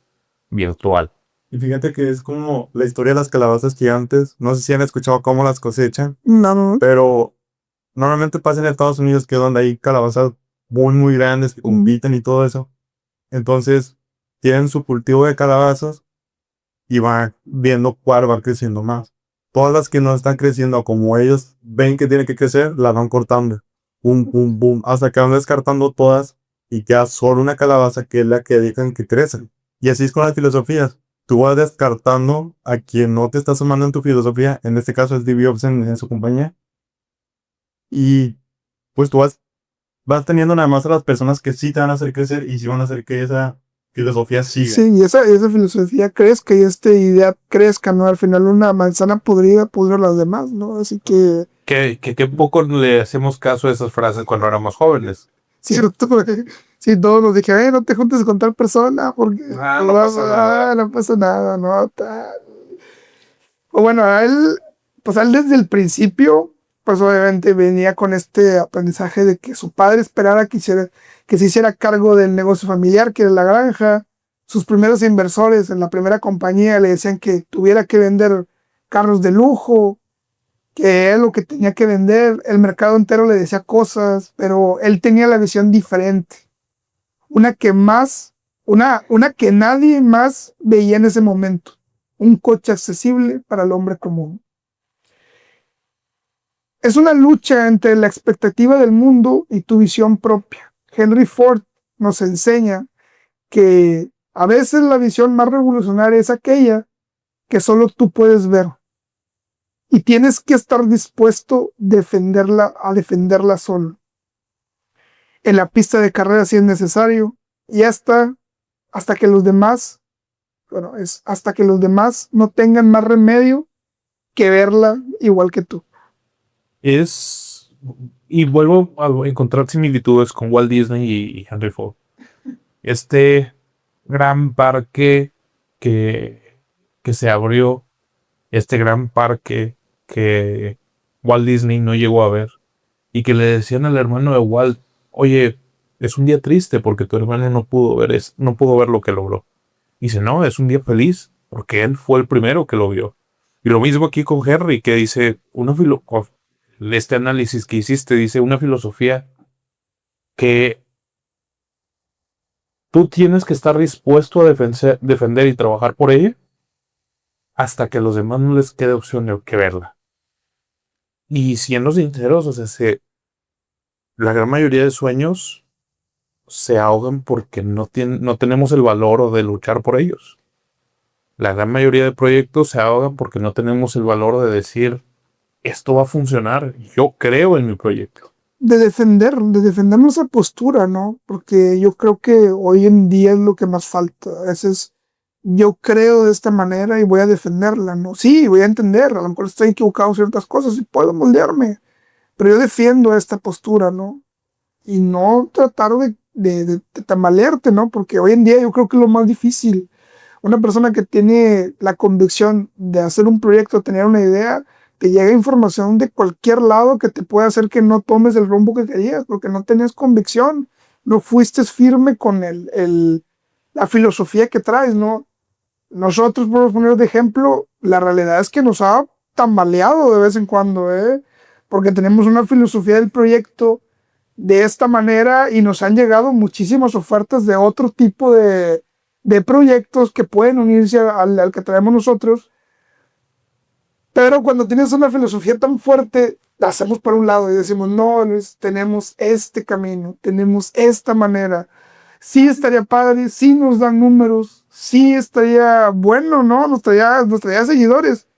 virtual. Y fíjate que es como la historia de las calabazas gigantes. No sé si han escuchado cómo las cosechan, no, pero normalmente pasa en Estados Unidos, que es donde hay calabazas muy, muy grandes que compiten y todo eso. Entonces, tienen su cultivo de calabazas y van viendo cuál va creciendo más. Todas las que no están creciendo como ellos ven que tienen que crecer, las van cortando. Boom, boom, boom, hasta que van descartando todas y queda solo una calabaza que es la que dejan que crezcan. Y así es con las filosofías. Tú vas descartando a quien no te está sumando en tu filosofía, en este caso es Steve Jobs en su compañía, y pues tú vas teniendo nada más a las personas que sí te van a hacer crecer y sí van a hacer que esa filosofía siga. sí, y esa filosofía crezca y esta idea crezca, ¿no? Al final una manzana podrida pudre a las demás, ¿no? Así que, Que poco le hacemos caso a esas frases cuando éramos jóvenes. cierto, porque si todos nos dije, no te juntes con tal persona, porque No pasa nada. no pasa nada, no, tal. O bueno, a él desde el principio, pues obviamente venía con este aprendizaje de que su padre esperara que se hiciera cargo del negocio familiar, que era la granja. Sus primeros inversores en la primera compañía le decían que tuviera que vender carros de lujo, que era lo que tenía que vender. El mercado entero le decía cosas, pero él tenía la visión diferente. Una que nadie más veía en ese momento. Un coche accesible para el hombre común. Es una lucha entre la expectativa del mundo y tu visión propia. Henry Ford nos enseña que a veces la visión más revolucionaria es aquella que solo tú puedes ver. Y tienes que estar dispuesto a defenderla solo. En la pista de carrera si es necesario. Y hasta que los demás, hasta que los demás no tengan más remedio que verla igual que tú. Y vuelvo a encontrar similitudes con Walt Disney y Henry Ford. Este gran parque que se abrió, este gran parque que Walt Disney no llegó a ver, y que le decían al hermano de Walt, oye, es un día triste porque tu hermano no pudo ver lo que logró. Y dice, no, es un día feliz porque él fue el primero que lo vio. Y lo mismo aquí con Henry, que dice, este análisis que hiciste, dice una filosofía que tú tienes que estar dispuesto a defender y trabajar por ella hasta que a los demás no les quede opción de que verla. Y siendo sinceros, o sea, la gran mayoría de sueños se ahogan porque no tenemos el valor de luchar por ellos. La gran mayoría de proyectos se ahogan porque no tenemos el valor de decir, esto va a funcionar, yo creo en mi proyecto. De defender nuestra postura, ¿no? Porque yo creo que hoy en día es lo que más falta. A veces yo creo de esta manera y voy a defenderla, ¿no? Sí, voy a entender, a lo mejor estoy equivocado en ciertas cosas y puedo moldearme, pero yo defiendo esta postura, ¿no? Y no tratar de tambalearte, ¿no? Porque hoy en día yo creo que es lo más difícil. Una persona que tiene la convicción de hacer un proyecto, tener una idea, te llega información de cualquier lado que te puede hacer que no tomes el rumbo que querías, porque no tenías convicción, no fuiste firme con la filosofía que traes, ¿no? Nosotros, por poner de ejemplo, la realidad es que nos ha tambaleado de vez en cuando, ¿eh? Porque tenemos una filosofía del proyecto de esta manera y nos han llegado muchísimas ofertas de otro tipo de proyectos que pueden unirse al que traemos nosotros. Pero cuando tienes una filosofía tan fuerte, la hacemos por un lado y decimos, no, tenemos este camino, tenemos esta manera. Sí estaría padre, sí nos dan números, sí estaría bueno, ¿no? Nos traía seguidores,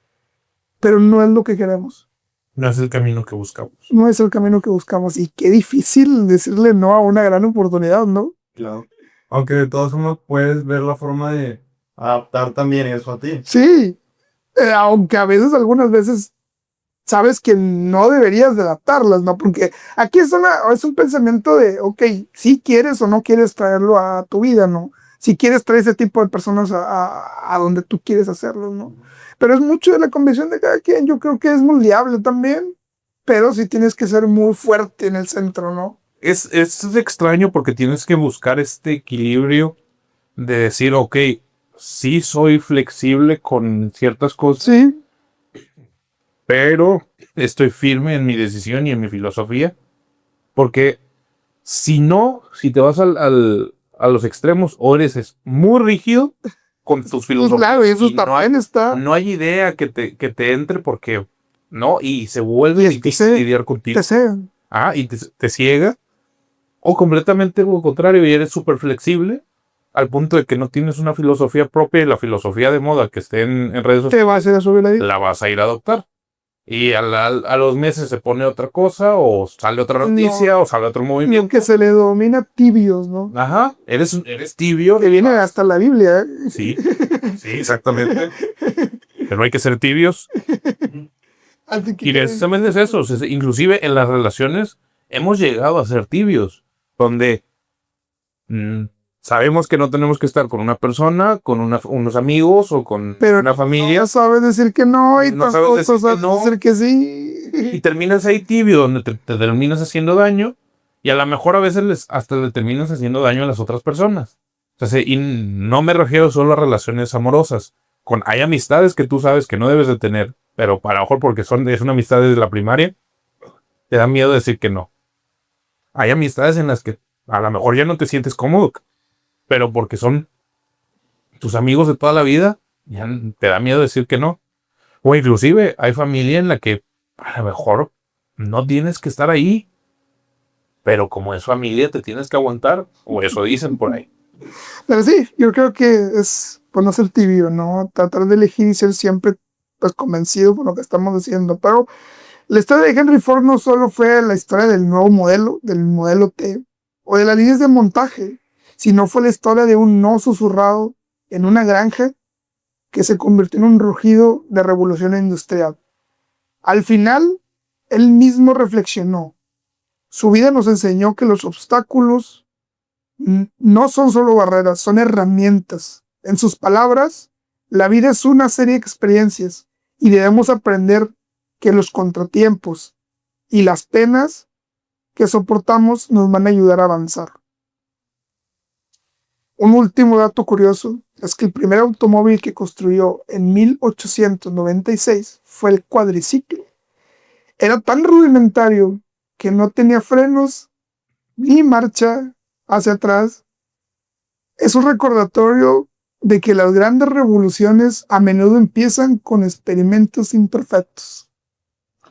pero no es lo que queremos. No es el camino que buscamos. No es el camino que buscamos. Y qué difícil decirle no a una gran oportunidad, ¿no? Claro. Aunque de todos modos puedes ver la forma de adaptar también eso a ti. Sí, aunque a veces, algunas veces, sabes que no deberías de adaptarlas, ¿no? Porque aquí es un pensamiento de, ok, si quieres o no quieres traerlo a tu vida, ¿no? Si quieres traer ese tipo de personas a donde tú quieres hacerlo, ¿no? Pero es mucho de la convicción de cada quien. Yo creo que es moldeable también, pero sí tienes que ser muy fuerte en el centro, ¿no? Es extraño porque tienes que buscar este equilibrio de decir, ok, sí soy flexible con ciertas cosas, Sí, pero estoy firme en mi decisión y en mi filosofía. Porque si te vas a los extremos, o eres muy rígido con tus pues filosofías. claro, y eso y también está. no hay idea que te entre porque, ¿no? Y se vuelve Y difícil lidiar contigo. te sé. Y te ciega. O completamente lo contrario, y eres súper flexible al punto de que no tienes una filosofía propia y la filosofía de moda que esté en redes sociales Te va a hacer a subir la vida. la vas a ir a adoptar. Y a los meses se pone otra cosa, o sale otra noticia, o sale otro Lo movimiento. que se le domina tibios, ¿no? Ajá, eres tibio. Que viene hasta la Biblia, ¿eh? Sí, sí, exactamente. Pero hay que ser tibios. Así que Y precisamente es eso. Inclusive en las relaciones hemos llegado a ser tibios, donde sabemos que no tenemos que estar con una persona, con unos amigos o con pero una familia. no sabes decir que no y No sabes tampoco decir que sabes no. decir que sí. Y terminas ahí tibio, donde te terminas haciendo daño. Y a lo mejor a veces hasta le terminas haciendo daño a las otras personas. O sea, y no me refiero solo a relaciones amorosas. Hay amistades que tú sabes que no debes de tener, pero para mejor porque es una amistad desde la primaria, te da miedo decir que no. Hay amistades en las que a lo mejor ya no te sientes cómodo, pero porque son tus amigos de toda la vida, ya te da miedo decir que no. O inclusive hay familia en la que a lo mejor no tienes que estar ahí, pero como es familia te tienes que aguantar, o eso dicen por ahí. Pero sí, yo creo que es pues no ser tibio, ¿no? Tratar de elegir y ser siempre pues convencido por lo que estamos diciendo. Pero la historia de Henry Ford no solo fue la historia del nuevo modelo, del modelo T, o de las líneas de montaje, sino fue la historia de un no susurrado en una granja que se convirtió en un rugido de revolución industrial. Al final, él mismo reflexionó. Su vida nos enseñó que los obstáculos no son solo barreras, son herramientas. En sus palabras, la vida es una serie de experiencias y debemos aprender que los contratiempos y las penas que soportamos nos van a ayudar a avanzar. Un último dato curioso es que el primer automóvil que construyó en 1896 fue el cuadriciclo. Era tan rudimentario que no tenía frenos ni marcha hacia atrás. Es un recordatorio de que las grandes revoluciones a menudo empiezan con experimentos imperfectos.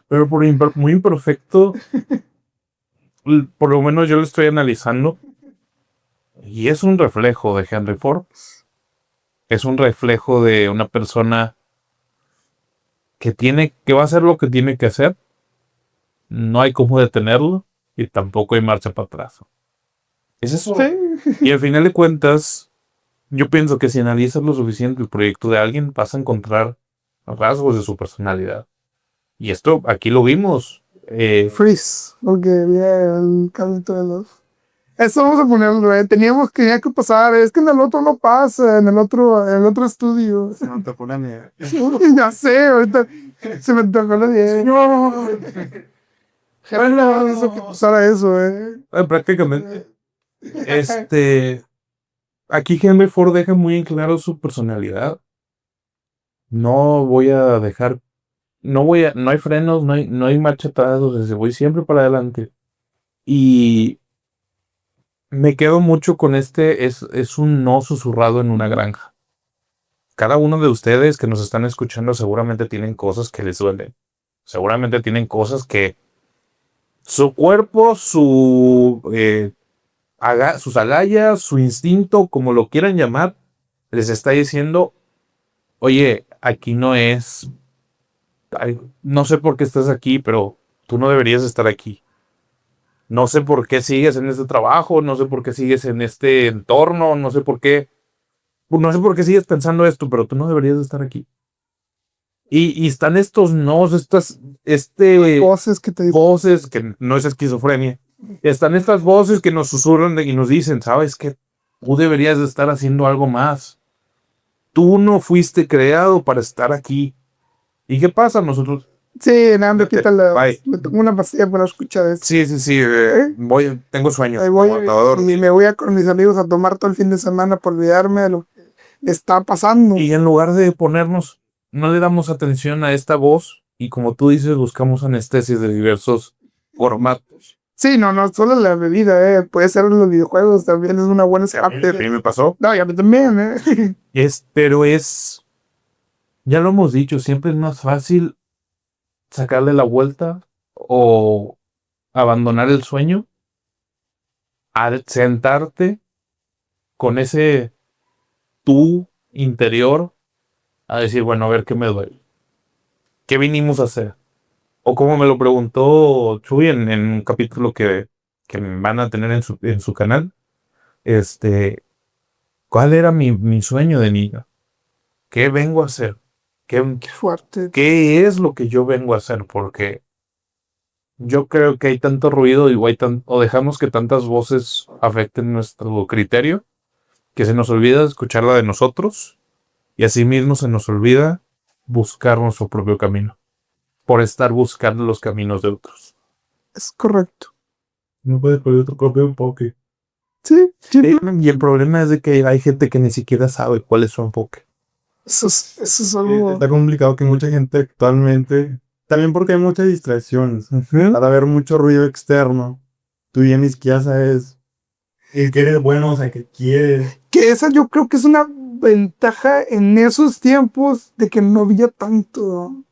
Pero muy imperfecto, por lo menos yo lo estoy analizando, y es un reflejo de Henry Ford. Es un reflejo de una persona que va a hacer lo que tiene que hacer. No hay cómo detenerlo y tampoco hay marcha para atrás. Es eso. Sí. Y al final de cuentas, yo pienso que si analizas lo suficiente el proyecto de alguien, vas a encontrar rasgos de su personalidad. Y esto aquí lo vimos. Freeze, porque vi el capítulo de los... Eso vamos a ponerlo, tenía que pasar, es que en el otro no pasa, en el otro estudio. Se me antojó la nieve. Ya sé, ahorita se me antojó la idea. No. Hizo que pasara eso, Prácticamente. Aquí Henry Ford deja muy en claro su personalidad. No voy a dejar, no hay frenos, no hay marcha atrás, o sea, voy siempre para adelante. Y me quedo mucho con es un no susurrado en una granja. Cada uno de ustedes que nos están escuchando seguramente tienen cosas que les duelen. Seguramente tienen cosas que su cuerpo, sus agallas, su instinto, como lo quieran llamar, les está diciendo, oye, aquí no es, no sé por qué estás aquí, pero tú no deberías estar aquí. No sé por qué sigues en este trabajo, no sé por qué sigues en este entorno, no sé por qué sigues pensando esto, pero tú no deberías estar aquí. Y están estos nos, voces que te voces que no es esquizofrenia. Están estas voces que nos susurran y nos dicen, ¿sabes qué? Tú deberías de estar haciendo algo más. Tú no fuiste creado para estar aquí. ¿Y qué pasa? Nosotros... Sí, nada, me quita Bye. me tomo una pastilla para escuchar eso. Sí, tengo sueño. Ahí voy y me voy con mis amigos a tomar todo el fin de semana por olvidarme de lo que está pasando. Y en lugar de ponernos, no le damos atención a esta voz y como tú dices, buscamos anestesias de diversos formatos. Sí, no solo la bebida, puede ser los videojuegos, también es una buena escape. A mí me pasó. No, y a mí también, Pero ya lo hemos dicho, siempre es más fácil sacarle la vuelta o abandonar el sueño al sentarte con ese tú interior a decir, bueno, a ver qué me duele. ¿Qué vinimos a hacer? O como me lo preguntó Chuy en un capítulo que van a tener en su canal. ¿Cuál era mi sueño de niño? ¿Qué vengo a hacer? Qué fuerte. ¿Qué es lo que yo vengo a hacer? Porque yo creo que hay tanto ruido o dejamos que tantas voces afecten nuestro criterio que se nos olvida escuchar la de nosotros y así mismo se nos olvida buscar nuestro propio camino por estar buscando los caminos de otros. Es correcto. No puedes poner otro propio enfoque. Sí. Y el problema es de que hay gente que ni siquiera sabe cuál es su enfoque. Eso es algo... Está complicado que mucha gente actualmente, también porque hay muchas distracciones, para ver mucho ruido externo, tú ya ni siquiera sabes el que eres bueno, o sea, que quieres. Que esa yo creo que es una ventaja en esos tiempos de que no había tanto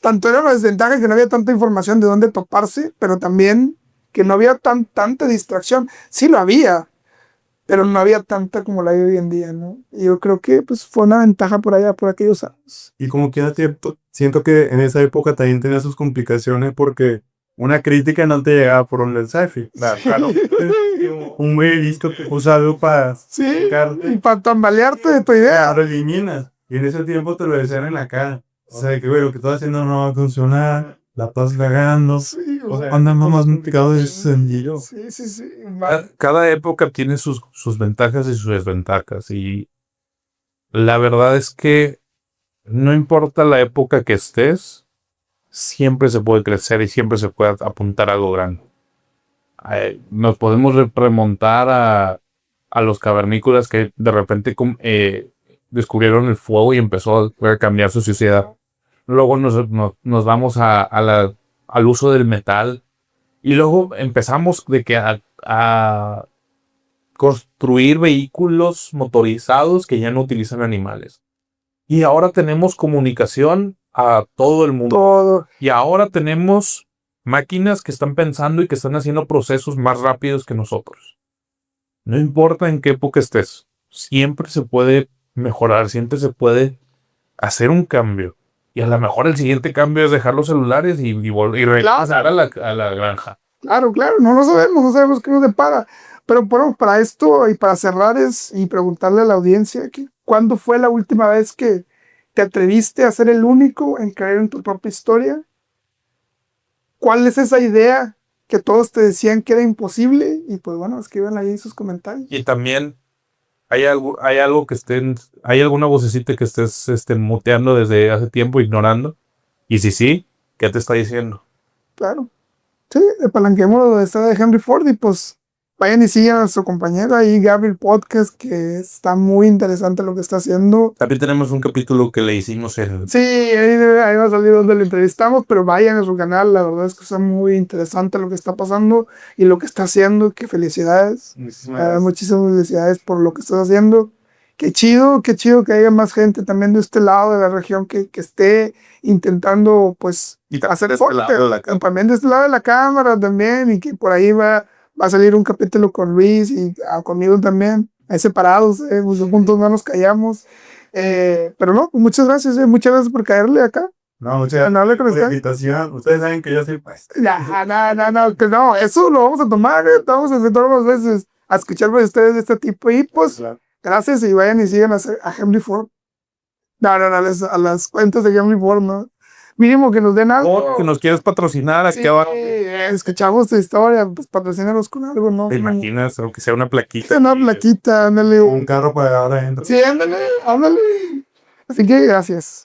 era una desventaja que no había tanta información de dónde toparse, pero también que no había tanta distracción. Sí lo había, pero no había tanta como la hay hoy en día, ¿no? Y yo creo que pues fue una ventaja por allá, por aquellos años. Y como quiera siento que en esa época también tenía sus complicaciones porque una crítica no te llegaba por un mensaje. Claro. Un güey listo que usa algo para sí, y para tambalearte de tu idea. Lo eliminas. Y en ese tiempo te lo decían en la cara. O sea, que güey, lo que estás haciendo no va a funcionar, la estás cagando. Sí, o sea, andamos más complicados de ese sencillo. Sí. Cada época tiene sus ventajas y sus desventajas. Y la verdad es que no importa la época que estés, siempre se puede crecer y siempre se puede apuntar a algo grande. Nos podemos remontar a a los cavernícolas que de repente descubrieron el fuego y empezó a cambiar su sociedad. Luego nos vamos al uso del metal. Y luego empezamos de que a construir vehículos motorizados que ya no utilizan animales. Y ahora tenemos comunicación a todo el mundo. Todo. Y ahora tenemos máquinas que están pensando y que están haciendo procesos más rápidos que nosotros. No importa en qué época estés, siempre se puede mejorar, siempre se puede hacer un cambio. Y a lo mejor el siguiente cambio es dejar los celulares y regresar a la granja. Claro, no lo sabemos, no sabemos qué nos depara. Pero bueno, para esto y para cerrar y preguntarle a la audiencia, ¿cuándo fue la última vez que te atreviste a ser el único en creer en tu propia historia? ¿Cuál es esa idea que todos te decían que era imposible? Y pues bueno, escriban ahí sus comentarios. Y también hay algo que hay alguna vocecita que estés muteando desde hace tiempo, ignorando. Y si sí, ¿qué te está diciendo? Claro. Sí, apalanquémoslo donde está de Henry Ford y pues vayan y sigan a nuestro compañero ahí, Gabriel Podcast, que está muy interesante lo que está haciendo. También tenemos un capítulo que le hicimos Sí, ahí va a salir donde lo entrevistamos, pero vayan a su canal, la verdad es que está muy interesante lo que está pasando y lo que está haciendo, que felicidades. Muchísimas felicidades por lo que estás haciendo. Qué chido que haya más gente también de este lado de la región que esté intentando pues hacer eso. También de este lado de la cámara también, y que por ahí va a salir un capítulo con Luis y conmigo también, ahí separados, pues, juntos no nos callamos. Pero no, pues muchas gracias por caerle acá. No, muchas gracias por la invitación. Ustedes saben que yo soy maestro. No, eso lo vamos a tomar, vamos a hacer todas las veces a escuchar de ustedes de este tipo y pues Claro. gracias y vayan y sigan a Henry Ford. A las cuentas de Henry Ford, ¿no? Mínimo que nos den algo. O que nos quieres patrocinar aquí Sí, abajo. escuchamos tu historia, pues patrocínanos con algo, ¿no? ¿Te imaginas? Aunque sea una plaquita. Una plaquita, ándale. Un carro para ahora adentro. Sí, ándale. Así que gracias.